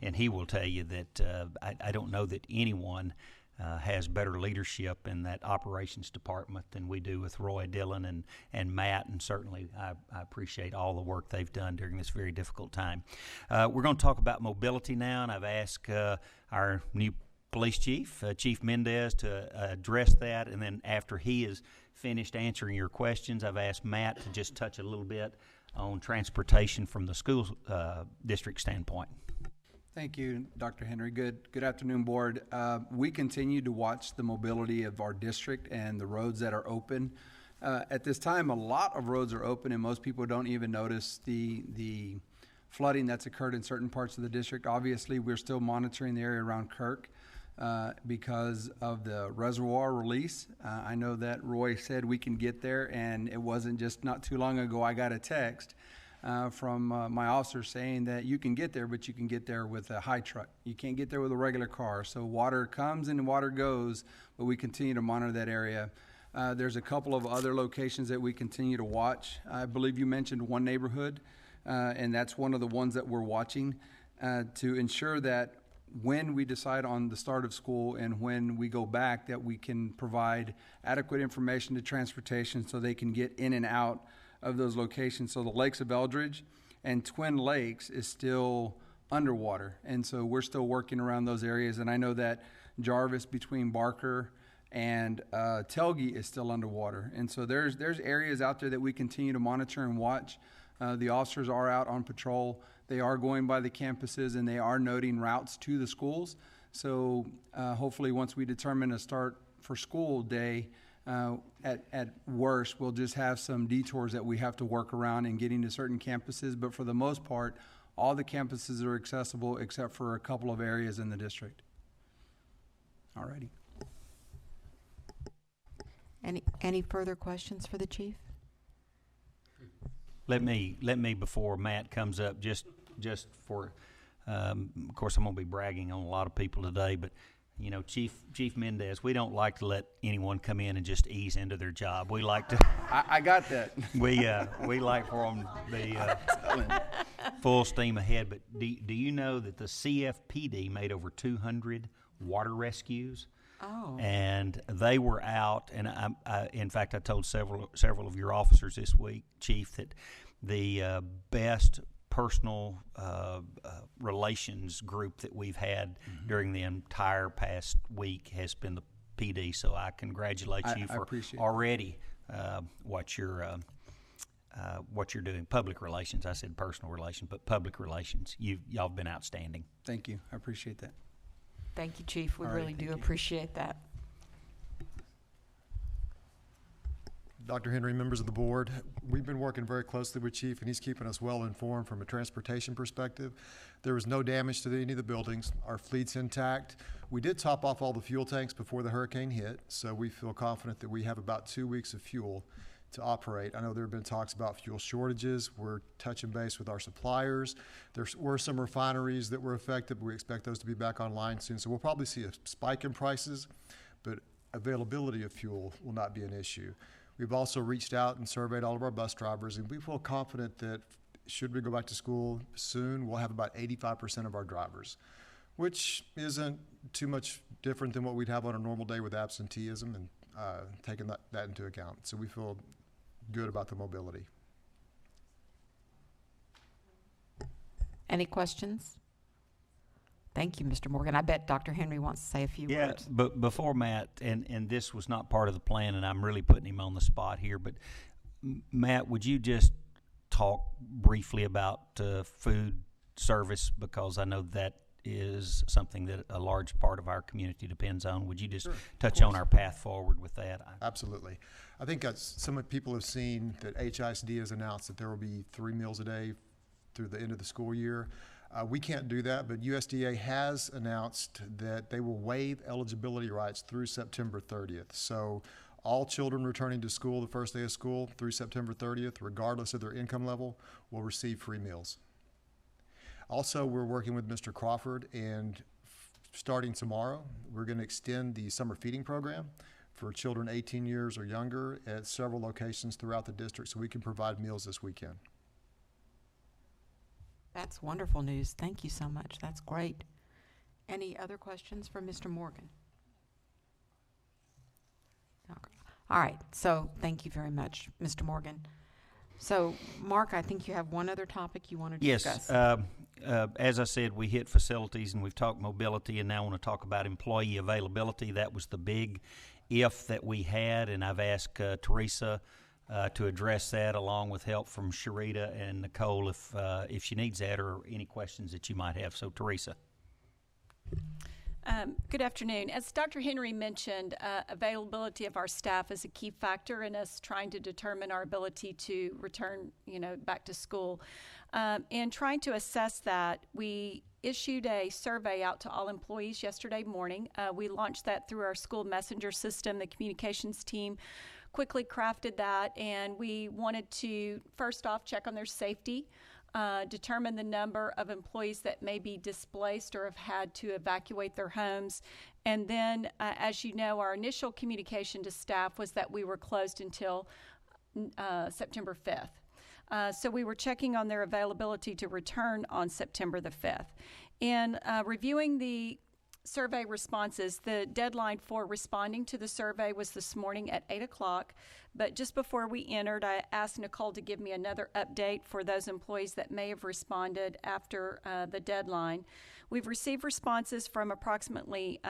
and he will tell you that I don't know that anyone has better leadership in that operations department than we do with Roy, Dylan, and Matt, and certainly I appreciate all the work they've done during this very difficult time. We're going to talk about mobility now, and I've asked our new Police Chief, Chief Mendez, to address that, and then after he is finished answering your questions, I've asked Matt to just touch a little bit on transportation from the school district standpoint. Thank you, Dr. Henry. Good afternoon, Board. We continue to watch the mobility of our district and the roads that are open. At this time, a lot of roads are open, and most people don't even notice the flooding that's occurred in certain parts of the district. Obviously, we're still monitoring the area around Kirk because of the reservoir release. I know that Roy said we can get there, and it wasn't just not too long ago I got a text from my officer saying that you can get there, but you can get there with a high truck. You can't get there with a regular car. So water comes and water goes, but we continue to monitor that area. There's a couple of other locations that we continue to watch. I believe you mentioned one neighborhood, and that's one of the ones that we're watching to ensure that when we decide on the start of school and when we go back, that we can provide adequate information to transportation so they can get in and out of those locations. So the Lakes of Eldridge and Twin Lakes is still underwater, and so we're still working around those areas. And I know that Jarvis between Barker and Telge is still underwater, and so there's areas out there that we continue to monitor and watch. The officers are out on patrol. They are going by the campuses, and they are noting routes to the schools. So hopefully once we determine a start for school day, at worst, we'll just have some detours that we have to work around in getting to certain campuses. But for the most part, all the campuses are accessible except for a couple of areas in the district. All righty. Any further questions for the chief? let me before Matt comes up, just for, of course, I'm going to be bragging on a lot of people today, but you know, Chief Mendez, we don't like to let anyone come in and just ease into their job. We like to. I got that. We like for them to be full steam ahead. But do you know that the CFPD made over 200 water rescues? Oh. And they were out, and in fact, I told several of your officers this week, Chief, that the best personal relations group that we've had during the entire past week has been the PD. So I congratulate you for already what you're doing. Public relations. I said personal relations, but public relations. Y'all have been outstanding. Thank you. I appreciate that. Thank you, Chief. We All right, really do thank you. appreciate that. Dr. Henry, members of the board, we've been working very closely with Chief, and he's keeping us well informed from a transportation perspective. There was no damage to any of the buildings. Our fleet's intact. We did top off all the fuel tanks before the hurricane hit, so we feel confident that we have about 2 weeks of fuel to operate. I know there have been talks about fuel shortages. We're touching base with our suppliers. There were some refineries that were affected, but we expect those to be back online soon. So we'll probably see a spike in prices, but availability of fuel will not be an issue. We've also reached out and surveyed all of our bus drivers, and we feel confident that should we go back to school soon, we'll have about 85% of our drivers, which isn't too much different than what we'd have on a normal day with absenteeism and taking that into account. So we feel good about the mobility. Any questions? Thank you, Mr. Morgan. I bet Dr. Henry wants to say a few words. But before Matt, and this was not part of the plan, and I'm really putting him on the spot here, but Matt, would you just talk briefly about food service, because I know that is something that a large part of our community depends on. Would you just touch on our path forward with that? Absolutely. I think some people have seen that HISD has announced that there will be 3 meals a day through the end of the school year. We can't do that, but USDA has announced that they will waive eligibility rights through September 30th. So all children returning to school the first day of school through September 30th, regardless of their income level, will receive free meals. Also, we're working with Mr. Crawford, and starting tomorrow, we're going to extend the summer feeding program for children 18 years or younger at several locations throughout the district, so we can provide meals this weekend. That's wonderful news. Thank you so much. That's great. Any other questions for Mr. Morgan? Okay. All right. So thank you very much, Mr. Morgan. So, Mark, I think you have one other topic you want to discuss. Yes. As I said, we hit facilities and we've talked mobility, and now I want to talk about employee availability. That was the big if that we had, and I've asked Teresa to address that, along with help from Sharita and Nicole if she needs that, or any questions that you might have. So, Teresa. Good afternoon. As Dr. Henry mentioned, availability of our staff is a key factor in us trying to determine our ability to return, back to school. And trying to assess that, we issued a survey out to all employees yesterday morning. We launched that through our school messenger system. The communications team quickly crafted that, and we wanted to, first off, check on their safety, determine the number of employees that may be displaced or have had to evacuate their homes. And then, as you know, our initial communication to staff was that we were closed until September 5th. So we were checking on their availability to return on September the 5th. And reviewing the survey responses, the deadline for responding to the survey was this morning at 8 o'clock. But just before we entered, I asked Nicole to give me another update for those employees that may have responded after the deadline. We've received responses from approximately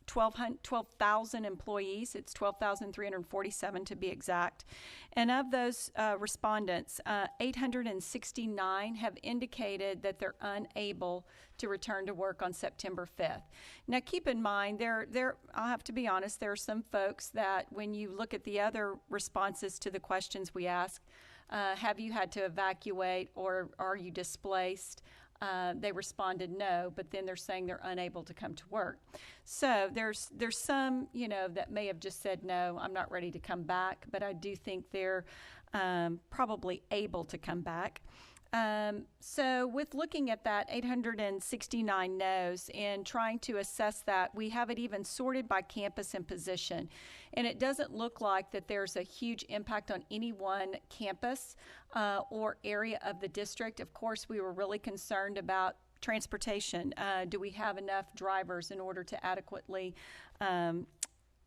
12,000 employees. It's 12,347 to be exact. And of those respondents, 869 have indicated that they're unable to return to work on September 5th. Now, keep in mind, I'll have to be honest, there are some folks that when you look at the other responses to the questions we ask, have you had to evacuate or are you displaced? They responded no, but then they're saying they're unable to come to work. So there's some, that may have just said, no, I'm not ready to come back, but I do think they're probably able to come back. So with looking at that 869 no's and trying to assess that, we have it even sorted by campus and position. And it doesn't look like that there's a huge impact on any one campus or area of the district. Of course, we were really concerned about transportation. Do we have enough drivers in order to adequately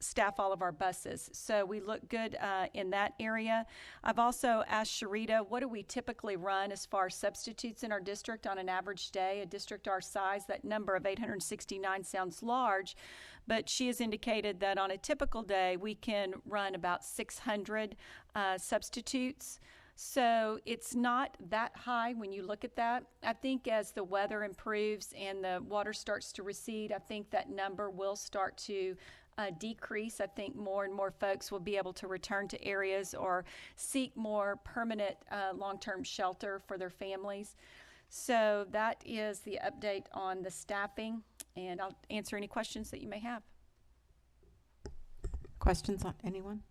staff all of our buses? So we look good in that area. I've also asked Sharita, what do we typically run as far as substitutes in our district on an average day? A district our size, that number of 869 sounds large, but she has indicated that on a typical day, we can run about 600 substitutes. So it's not that high when you look at that. I think as the weather improves and the water starts to recede, I think that number will start to decrease. I think more and more folks will be able to return to areas or seek more permanent long-term shelter for their families. So that is the update on the staffing, and I'll answer any questions that you may have. Questions on anyone?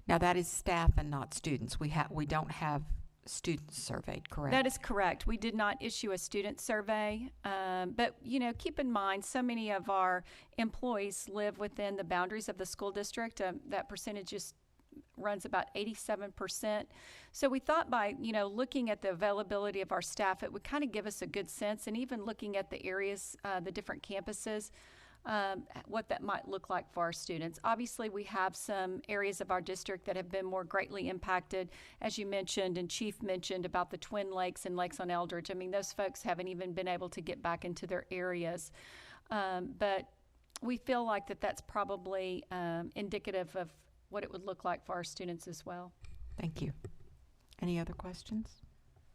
Now that is staff and not students. We don't have students surveyed, correct? That is correct. We did not issue a student survey, but keep in mind, so many of our employees live within the boundaries of the school district. That percentage runs about 87%. So we thought by looking at the availability of our staff, it would kind of give us a good sense, and even looking at the areas, the different campuses, what that might look like for our students. Obviously, we have some areas of our district that have been more greatly impacted, as you mentioned and Chief mentioned about the Twin Lakes and Lakes on Eldridge. I mean, those folks haven't even been able to get back into their areas. But we feel like that's probably indicative of what it would look like for our students as well. Thank you. Any other questions?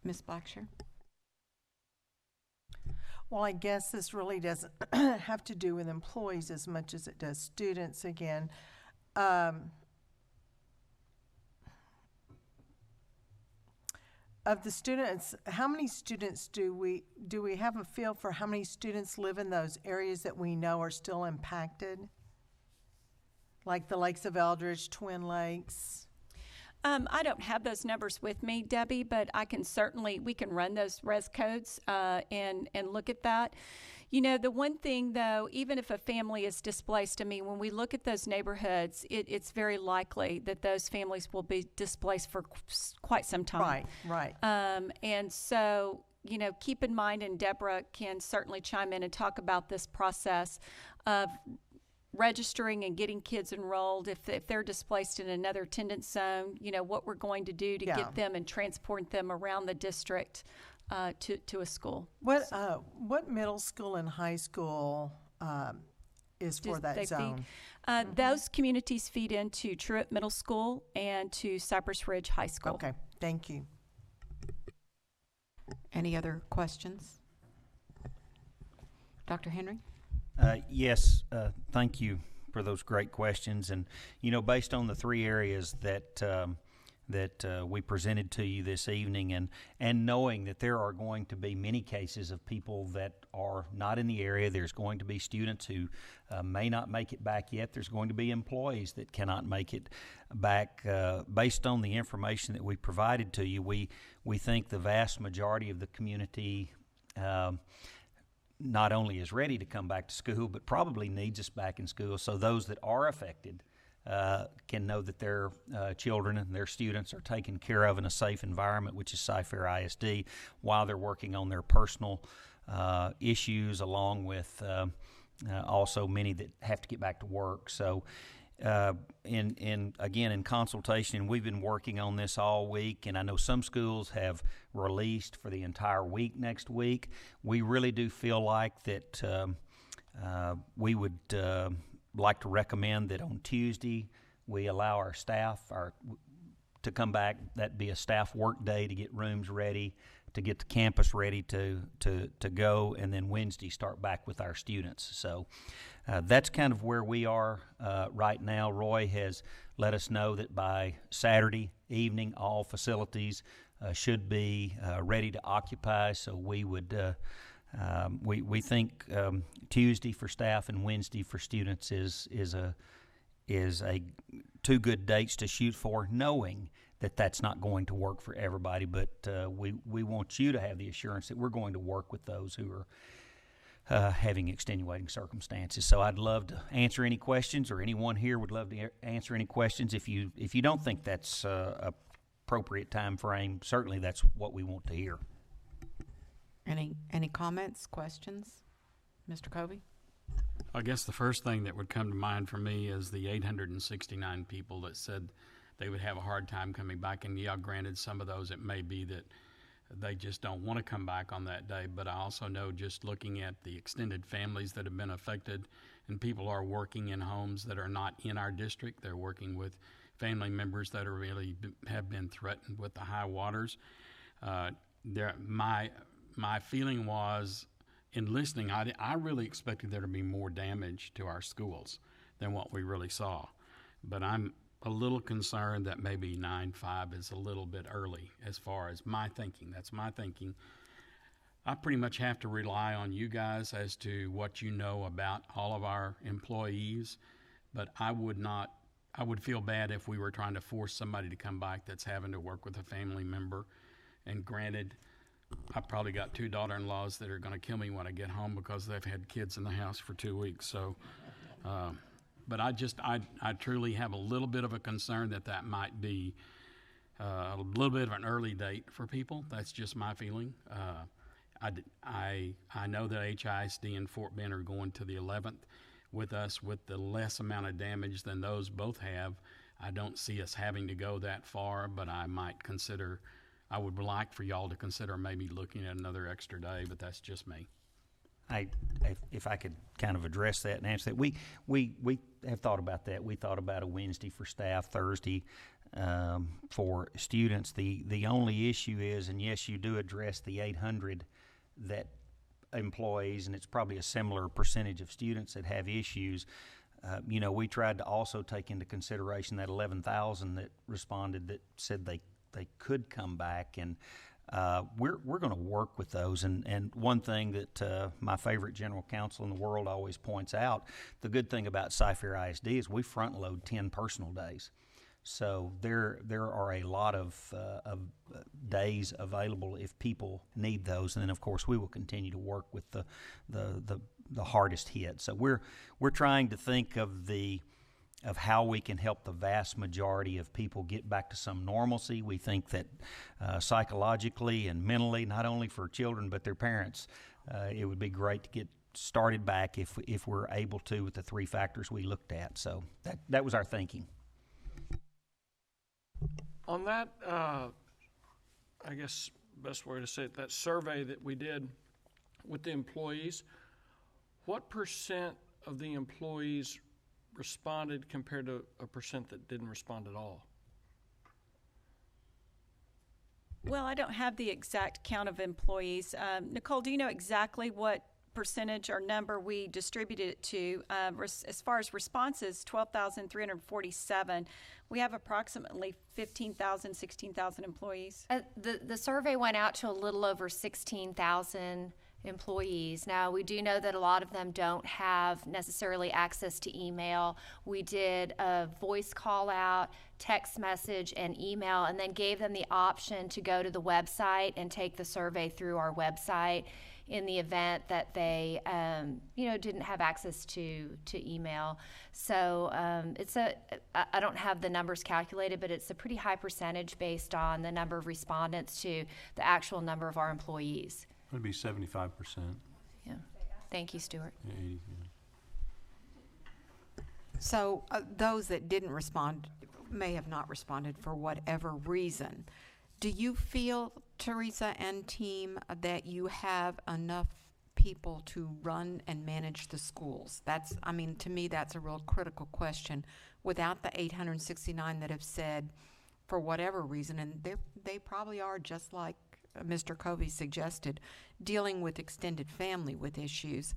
Ms. Blackshear? Well, I guess this really doesn't have to do with employees as much as it does students again. Of the students, how many students do we have a feel for how many students live in those areas that we know are still impacted? Like the Lakes of Eldridge, Twin Lakes? I don't have those numbers with me, Debbie, but we can run those res codes and look at that. The one thing though, even if a family is displaced, I mean, when we look at those neighborhoods, it's very likely that those families will be displaced for quite some time. Right. And so, keep in mind, and Deborah can certainly chime in and talk about this process of registering and getting kids enrolled if they're displaced in another attendance zone, what we're going to do to get them and transport them around the district to a school. What middle school and high school is for that zone? Those communities feed into Truett Middle School and to Cypress Ridge High School. Okay, thank you. Any other questions? Dr. Henry? Yes, thank you for those great questions. And, based on the three areas that we presented to you this evening, and knowing that there are going to be many cases of people that are not in the area, there's going to be students who may not make it back yet, there's going to be employees that cannot make it back. Based on the information that we provided to you, we think the vast majority of the community not only is ready to come back to school, but probably needs us back in school. So those that are affected can know that their children and their students are taken care of in a safe environment, which is Cy-Fair ISD, while they're working on their personal issues, along with also many that have to get back to work. So in consultation, we've been working on this all week, and I know some schools have released for the entire week next week. We really do feel like that we would like to recommend that on Tuesday we allow our staff to come back. That'd be a staff work day to get rooms ready, to get the campus ready to go, and then Wednesday start back with our students. So that's kind of where we are right now. Roy has let us know that by Saturday evening, all facilities should be ready to occupy. So we would we think Tuesday for staff and Wednesday for students is is two good dates to shoot for, knowing that that's not going to work for everybody. But we want you to have the assurance that we're going to work with those who are having extenuating circumstances. So I'd love to answer any questions, or anyone here would love to answer any questions. If you don't think that's a appropriate time frame, certainly that's what we want to hear. Any comments, questions? Mr. Covey? I guess the first thing that would come to mind for me is the 869 people that said they would have a hard time coming back. And yeah, granted, some of those, it may be that they just don't want to come back on that day. But I also know, just looking at the extended families that have been affected, and people are working in homes that are not in our district. They're working with family members that are really have been threatened with the high waters. My feeling was, in listening, I really expected there to be more damage to our schools than what we really saw. But I'm a little concerned that maybe 9.5 is a little bit early as far as my thinking. That's my thinking. I pretty much have to rely on you guys as to what you know about all of our employees, but I would feel bad if we were trying to force somebody to come back that's having to work with a family member. And granted, I've probably got 2 daughter-in-laws that are going to kill me when I get home because they've had kids in the house for 2 weeks. So, but I truly have a little bit of a concern that might be a little bit of an early date for people. That's just my feeling. I know that HISD and Fort Bend are going to the 11th with us, with the less amount of damage than those both have. I don't see us having to go that far, but I would like for y'all to consider maybe looking at another extra day, but that's just me. If I could kind of address that and answer that, we have thought about that. We thought about a Wednesday for staff, Thursday for students. The only issue is, and yes, you do address the 800 that employees, and it's probably a similar percentage of students that have issues. We tried to also take into consideration that 11,000 that responded that said they could come back, and we're going to work with those. And one thing that my favorite general counsel in the world always points out, the good thing about Cypher ISD is we front load 10 personal days. So there are a lot of days available if people need those, and then of course we will continue to work with the hardest hit. So we're trying to think of how we can help the vast majority of people get back to some normalcy. We think that psychologically and mentally, not only for children but their parents, it would be great to get started back if we're able to, with the 3 factors we looked at. So that was our thinking. On that, I guess best way to say it, that survey that we did with the employees, what percent of the employees responded compared to a percent that didn't respond at all? Well, I don't have the exact count of employees. Nicole, do you know exactly what percentage or number we distributed it to? As far as responses, 12,347. We have approximately 15,000, 16,000 employees. The survey went out to a little over 16,000 employees. Now, we do know that a lot of them don't have necessarily access to email. We did a voice call out, text message, and email, and then gave them the option to go to the website and take the survey through our website in the event that they, didn't have access to email. So I don't have the numbers calculated, but it's a pretty high percentage based on the number of respondents to the actual number of our employees. It would be 75%. Yeah. Thank you, Stuart. Yeah, 80, yeah. So those that didn't respond may have not responded for whatever reason. Do you feel, Teresa and team, that you have enough people to run and manage the schools? To me, that's a real critical question. Without the 869 that have said, for whatever reason, and they probably are, just like Mr. Covey suggested, dealing with extended family with issues.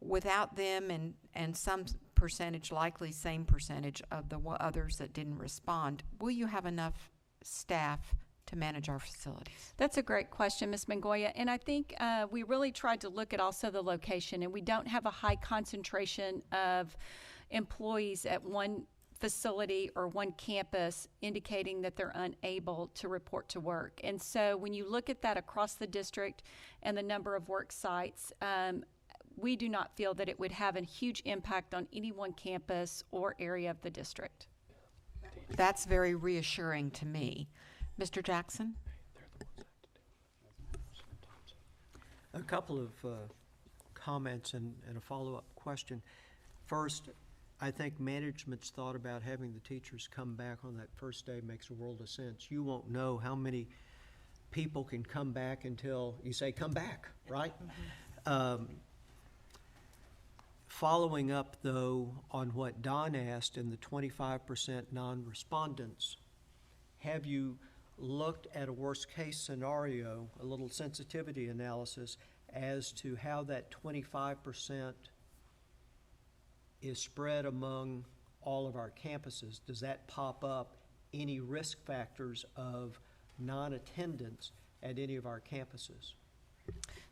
Without them and some percentage, likely same percentage of the others that didn't respond, will you have enough staff to manage our facilities? That's a great question, Ms. Mangoya, and I think we really tried to look at also the location, and we don't have a high concentration of employees at one facility or one campus indicating that they're unable to report to work. And so when you look at that across the district and the number of work sites, we do not feel that it would have a huge impact on any one campus or area of the district. That's very reassuring to me. Mr. Jackson? A couple of comments and a follow-up question. First, I think management's thought about having the teachers come back on that first day makes a world of sense. You won't know how many people can come back until you say, come back, right? Following up, though, on what Don asked and the 25% non-respondents, have you looked at a worst-case scenario, a little sensitivity analysis, as to how that 25% is spread among all of our campuses? Does that pop up any risk factors of non-attendance at any of our campuses?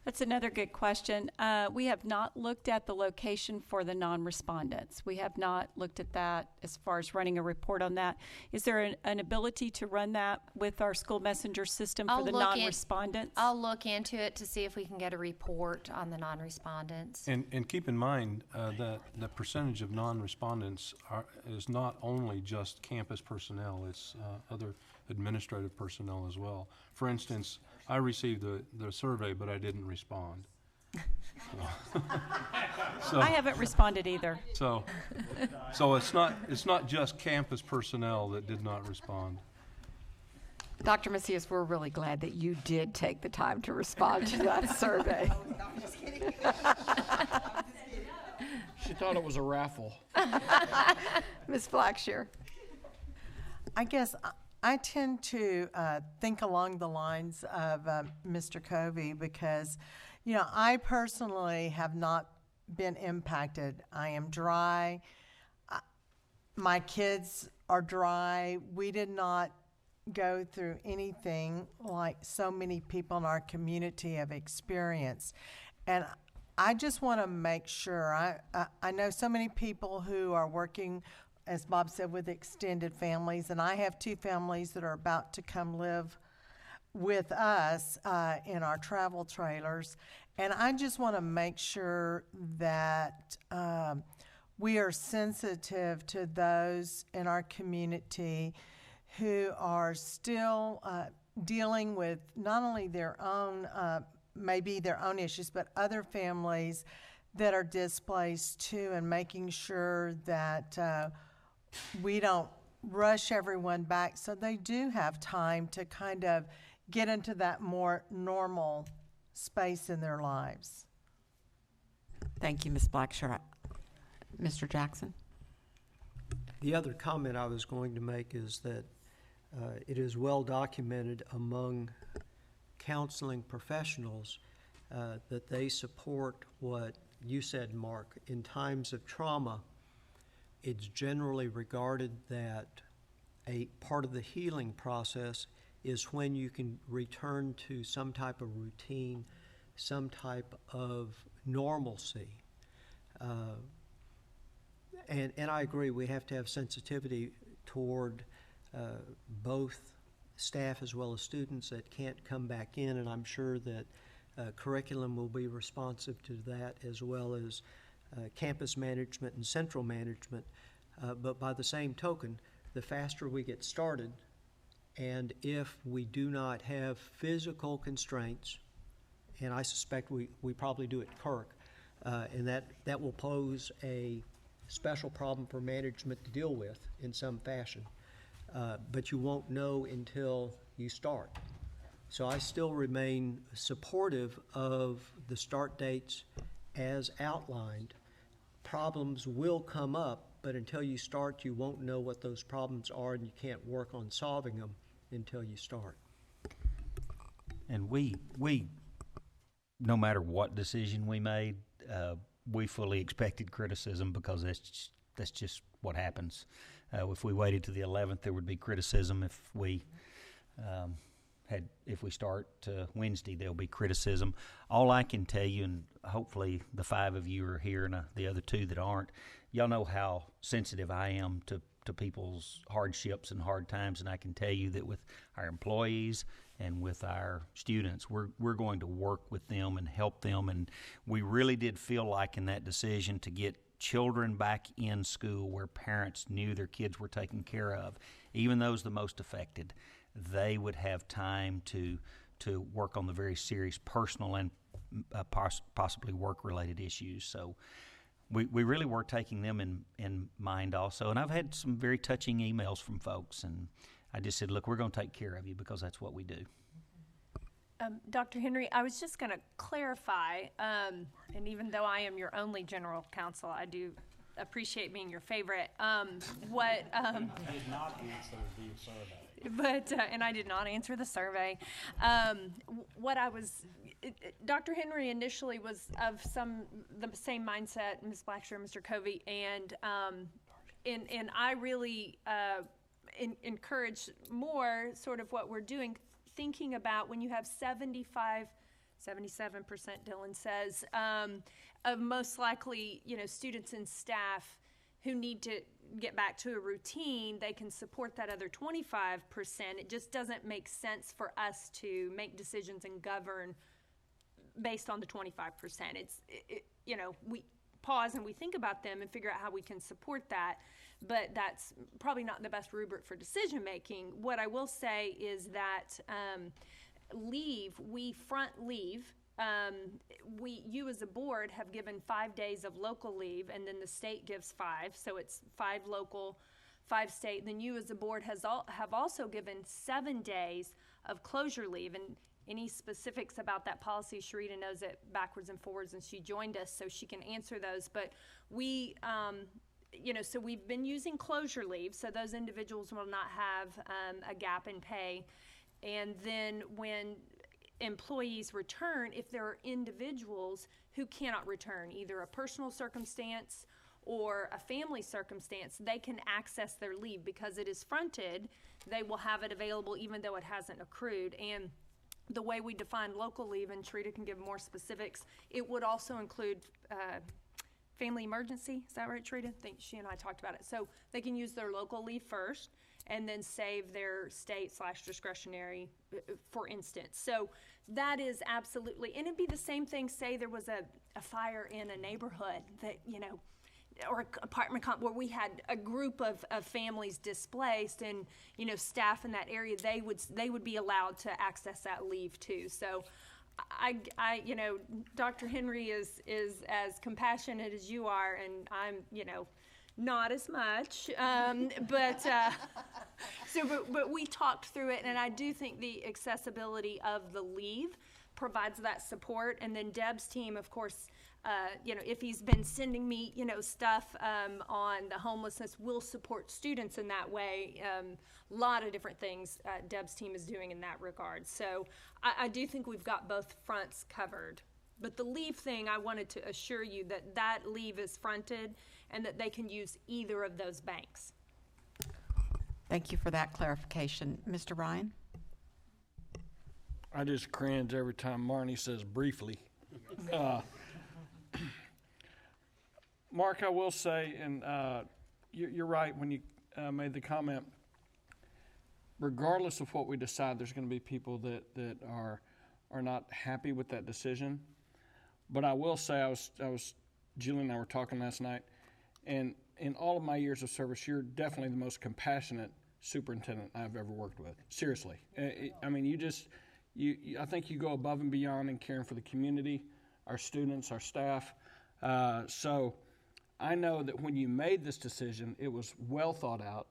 That's another good question. We have not looked at the location for the non-respondents. We have not looked at that as far as running a report on that. Is there an ability to run that with our school messenger system for the non-respondents? I'll look into it to see if we can get a report on the non-respondents. And keep in mind that the percentage of non-respondents is not only just campus personnel, it's other administrative personnel as well. For instance, I received the survey, but I didn't respond. So, I haven't responded either. So it's not just campus personnel that did not respond. Dr. Macias, we're really glad that you did take the time to respond to that survey. I'm just kidding. She thought it was a raffle. Ms. Blackshear. I guess I tend to think along the lines of Mr. Covey because, you know, I personally have not been impacted. I am dry. My kids are dry. We did not go through anything like so many people in our community have experienced. And I just want to make sure, I know so many people who are working, as Bob said, with extended families, and I have 2 families that are about to come live with us in our travel trailers. And I just want to make sure that we are sensitive to those in our community who are still dealing with not only their own, maybe their own issues, but other families that are displaced too, and making sure that we don't rush everyone back so they do have time to kind of get into that more normal space in their lives. Thank you, Ms. Blackshear. Mr. Jackson? The other comment I was going to make is that it is well documented among counseling professionals that they support what you said, Mark. In times of trauma, it's generally regarded that a part of the healing process is when you can return to some type of routine, some type of normalcy. And I agree, we have to have sensitivity toward both staff as well as students that can't come back in, and I'm sure that curriculum will be responsive to that, as well as campus management and central management. But by the same token, the faster we get started, and if we do not have physical constraints, and I suspect we probably do at Kirk, and that will pose a special problem for management to deal with in some fashion. But you won't know until you start. So I still remain supportive of the start dates as outlined. Problems will come up, but until you start, you won't know what those problems are, and you can't work on solving them until you start. And we no matter what decision we made, we fully expected criticism because that's just what happens. If we waited to the 11th, there would be criticism. If we if we start Wednesday, there'll be criticism. All I can tell you, and hopefully the 5 of you are here and the other 2 that aren't, y'all know how sensitive I am to people's hardships and hard times, and I can tell you that with our employees and with our students, we're going to work with them and help them. And we really did feel like in that decision to get children back in school where parents knew their kids were taken care of, even those the most affected, they would have time to work on the very serious personal and possibly work-related issues. So we really were taking them in mind also. And I've had some very touching emails from folks, and I just said, look, we're going to take care of you because that's what we do. Dr. Henry, I was just going to clarify, and even though I am your only general counsel, I do appreciate being your favorite. I did not answer the survey. But, and I did not answer the survey. Dr. Henry initially was of the same mindset, Ms. Blacksher, Mr. Covey, and I really encourage more sort of what we're doing, thinking about when you have 77%, Dylan says, of most likely, students and staff who need to get back to a routine, they can support that other 25%. It just doesn't make sense for us to make decisions and govern based on the 25%. We pause and we think about them and figure out how we can support that, but that's probably not the best rubric for decision making. What I will say is that we front leave. You as a board have given 5 days of local leave, and then the state gives 5, so it's 5 local, 5 state. Then you as a board have also given 7 days of closure leave, and any specifics about that policy, Sharita knows it backwards and forwards, and she joined us, so she can answer those. But we, so we've been using closure leave, so those individuals will not have a gap in pay. And then when employees return, if there are individuals who cannot return, either a personal circumstance or a family circumstance, they can access their leave because it is fronted. They will have it available even though it hasn't accrued. And the way we define local leave, and Sharita can give more specifics, it would also include family emergency. Is that right, Sharita? I think she and I talked about it. So they can use their local leave first and then save their state/discretionary, for instance. So that is absolutely, and it'd be the same thing, say there was a fire in a neighborhood that, or apartment where we had a group of families displaced, and, staff in that area, they would be allowed to access that leave too. So Dr. Henry is as compassionate as you are, and I'm, not as much, but we talked through it, and I do think the accessibility of the leave provides that support. And then Deb's team, of course, if he's been sending me, stuff on the homelessness, will support students in that way. A lot of different things Deb's team is doing in that regard. So I do think we've got both fronts covered. But the leave thing, I wanted to assure you that leave is fronted and that they can use either of those banks. Thank you for that clarification. Mr. Ryan? I just cringe every time Marnie says briefly. Mark, I will say, and you're right when you made the comment, regardless of what we decide, there's going to be people that are not happy with that decision. But I will say, I was Julie and I were talking last night, and in all of my years of service, you're definitely the most compassionate superintendent I've ever worked with. Seriously. I mean, I think you go above and beyond in caring for the community, our students, our staff. So I know that when you made this decision, it was well thought out,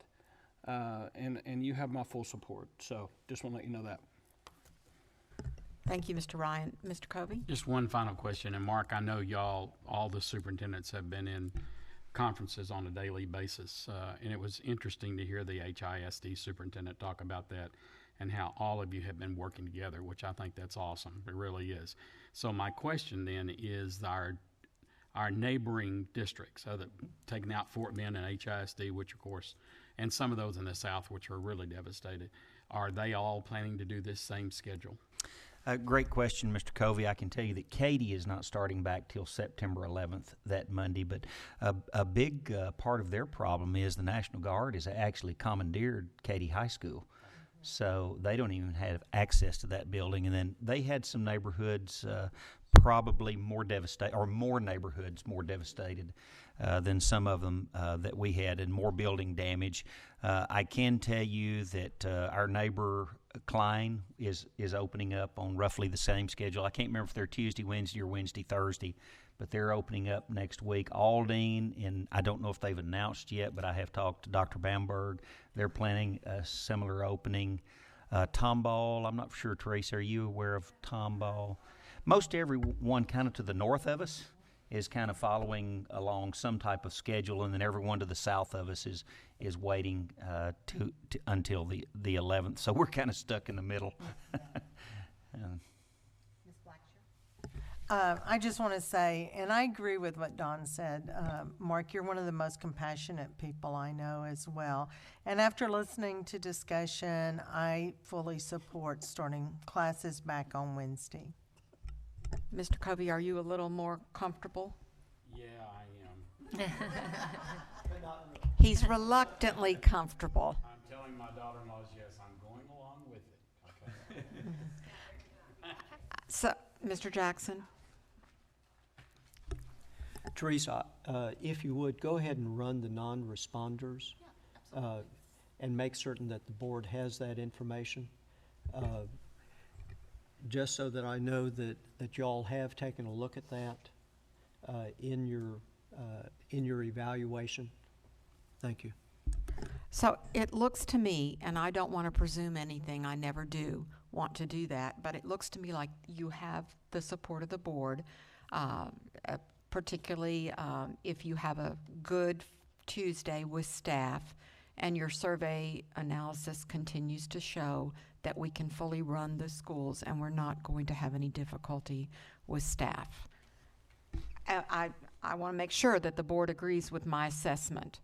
and you have my full support. So just want to let you know that. Thank you, Mr. Ryan. Mr. Covey? Just one final question, and Mark, I know all the superintendents have been in conferences on a daily basis, and it was interesting to hear the HISD superintendent talk about that and how all of you have been working together, which I think that's awesome. It really is. So my question then is our neighboring districts, taking out Fort Bend and HISD, which of course, and some of those in the south, which are really devastated. Are they all planning to do this same schedule? Great question, Mr. Covey. I can tell you that Katy is not starting back till September 11th, that Monday, but a big part of their problem is the National Guard has actually commandeered Katy High School. So they don't even have access to that building. And then they had some neighborhoods probably more devastated, or more neighborhoods more devastated than some of them that we had, and more building damage. I can tell you that our neighbor Klein is opening up on roughly the same schedule. I can't remember if they're Tuesday, Wednesday, or Wednesday, Thursday, but they're opening up next week. Aldine, and I don't know if they've announced yet, but I have talked to Dr. Bamberg. They're planning a similar opening. Tomball, I'm not sure, Teresa, are you aware of Tomball? Most everyone kind of to the north of us is kind of following along some type of schedule, and then everyone to the south of us is waiting until the 11th. So we're kind of stuck in the middle. I just want to say, and I agree with what Don said, Mark, you're one of the most compassionate people I know as well. And after listening to discussion, I fully support starting classes back on Wednesday. Mr. Covey, are you a little more comfortable? Yeah, I am. He's reluctantly comfortable. I'm telling my daughter-in-laws, yes, I'm going along with it. Okay. So, Mr. Jackson? Teresa, if you would, go ahead and run the non-responders and make certain that the board has that information, just so that I know that y'all have taken a look at that in your evaluation. Thank you. So it looks to me, and I don't want to presume anything, I never do want to do that, but it looks to me like you have the support of the board, particularly if you have a good Tuesday with staff and your survey analysis continues to show that we can fully run the schools and we're not going to have any difficulty with staff. I want to make sure that the board agrees with my assessment.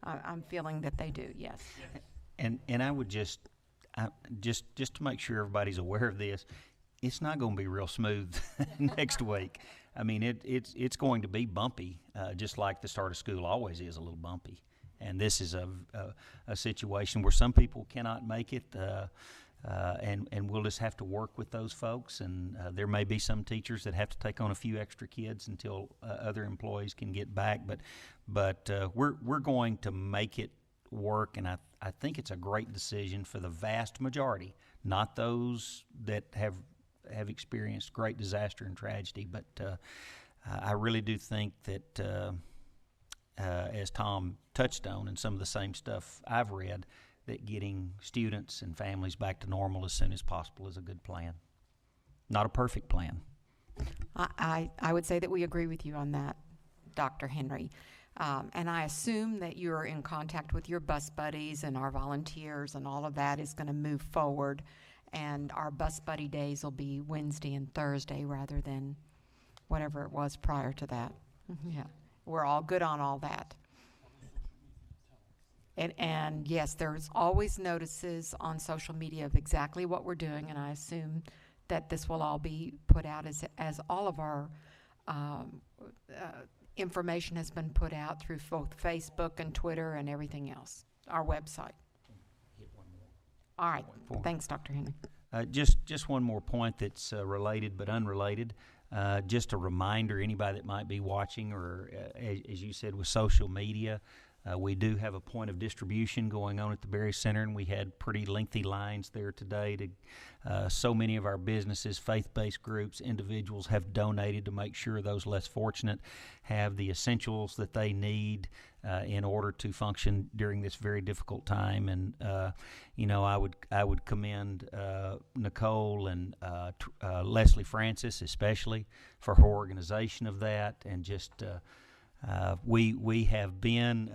I'm feeling that they do, yes. And I would just to make sure everybody's aware of this, it's not going to be real smooth next week. I mean, it's going to be bumpy, just like the start of school always is a little bumpy. And this is a situation where some people cannot make it, and we'll just have to work with those folks. And there may be some teachers that have to take on a few extra kids until other employees can get back. But we're going to make it work, and I think it's a great decision for the vast majority, not those that have experienced great disaster and tragedy. But I really do think that, as Tom touched on, and some of the same stuff I've read, that getting students and families back to normal as soon as possible is a good plan. Not a perfect plan. I would say that we agree with you on that, Dr. Henry. And I assume that you're in contact with your bus buddies and our volunteers, and all of that is going to move forward. And our bus buddy days will be Wednesday and Thursday rather than whatever it was prior to that. Yeah, we're all good on all that. And yes, there's always notices on social media of exactly what we're doing, and I assume that this will all be put out as all of our information has been put out through both Facebook and Twitter and everything else, our website. All right. Thanks, Dr. Henry. Just one more point that's related but unrelated. Just a reminder, anybody that might be watching, or as you said, with social media, we do have a point of distribution going on at the Berry Center, and we had pretty lengthy lines there today. So many of our businesses, faith-based groups, individuals have donated to make sure those less fortunate have the essentials that they need in order to function during this very difficult time. And I would commend Nicole and Leslie Francis especially for her organization of that, and just. We have been,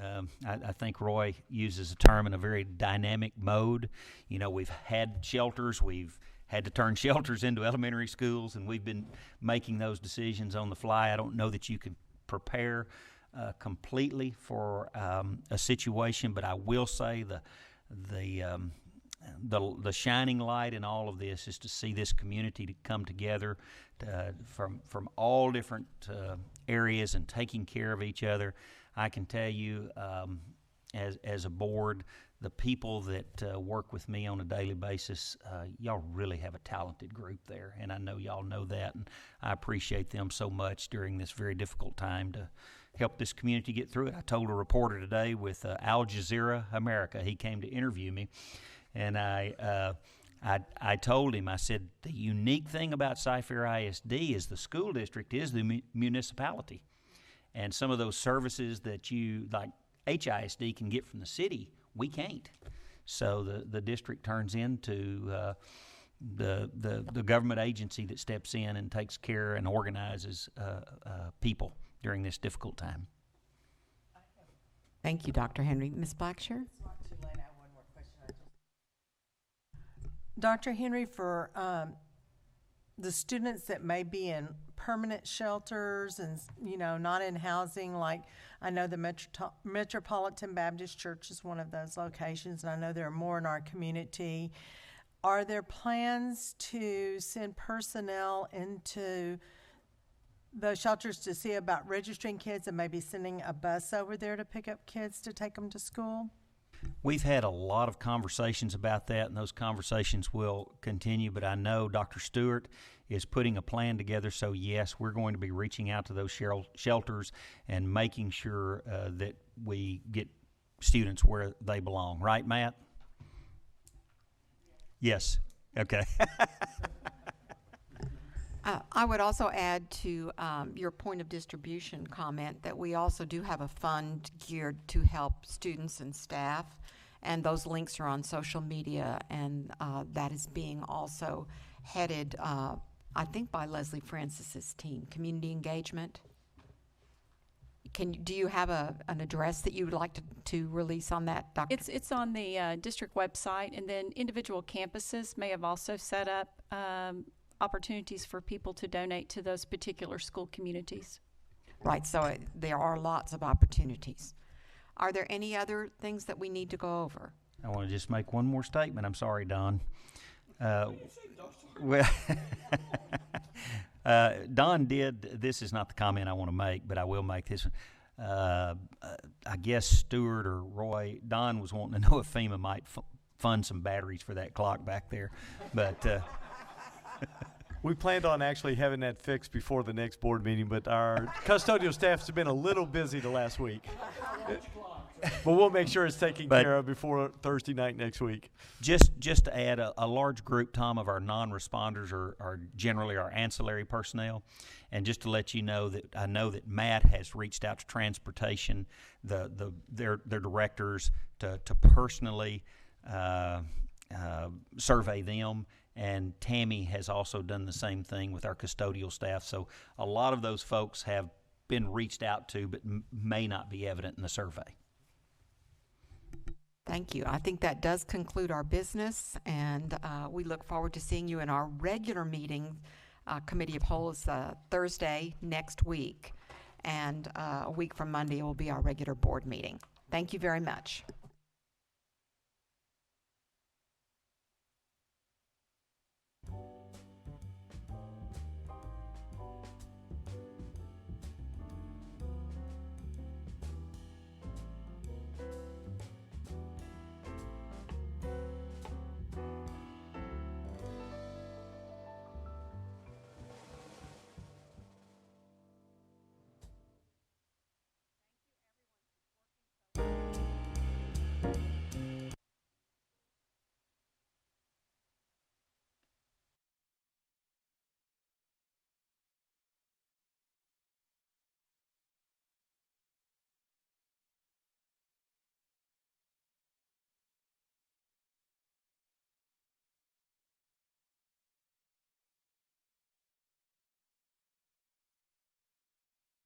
I think Roy uses a term, in a very dynamic mode. We've had shelters, we've had to turn shelters into elementary schools, and we've been making those decisions on the fly. I don't know that you can prepare completely for a situation, but I will say the the shining light in all of this is to see this community to come together from all different areas and taking care of each other. I can tell you, as a board, the people that work with me on a daily basis, y'all really have a talented group there, and I know y'all know that, and I appreciate them so much during this very difficult time to help this community get through it. I told a reporter today with Al Jazeera America, he came to interview me, and I told him, I said, the unique thing about Cy-Fair ISD is the school district is the municipality, and some of those services that you, like HISD, can get from the city, we can't. So the district turns into the government agency that steps in and takes care and organizes people during this difficult time. Thank you, Dr. Henry. Ms. Blackshear? Dr. Henry, for the students that may be in permanent shelters and, not in housing, like I know the Metropolitan Baptist Church is one of those locations, and I know there are more in our community. Are there plans to send personnel into those shelters to see about registering kids and maybe sending a bus over there to pick up kids to take them to school? We've had a lot of conversations about that, and those conversations will continue, but I know Dr. Stewart is putting a plan together, so yes, we're going to be reaching out to those shelters and making sure that we get students where they belong. Right, Matt? Yes. Okay. I would also add to your point of distribution comment that we also do have a fund geared to help students and staff, and those links are on social media, and that is being also headed, I think, by Leslie Francis's team, Community Engagement. Do you have an address that you would like to release on that, Dr.? It's on the district website, and then individual campuses may have also set up opportunities for people to donate to those particular school communities. Right, so there are lots of opportunities. Are there any other things that we need to go over? I want to just make one more statement. I'm sorry, Don. Don did, this is not the comment I want to make, but I will make this one. I guess Stewart or Roy, Don was wanting to know if FEMA might fund some batteries for that clock back there, but we planned on actually having that fixed before the next board meeting, but our custodial staff's been a little busy the last week. But we'll make sure it's taken care of before Thursday night next week. Just to add, a large group, Tom, of our non-responders are generally our ancillary personnel. And just to let you know that I know that Matt has reached out to transportation, their directors, to personally survey them. And Tammy has also done the same thing with our custodial staff. So a lot of those folks have been reached out to, but may not be evident in the survey. Thank you. I think that does conclude our business, and we look forward to seeing you in our regular meeting. Committee of Whole is Thursday next week, and a week from Monday will be our regular board meeting. Thank you very much.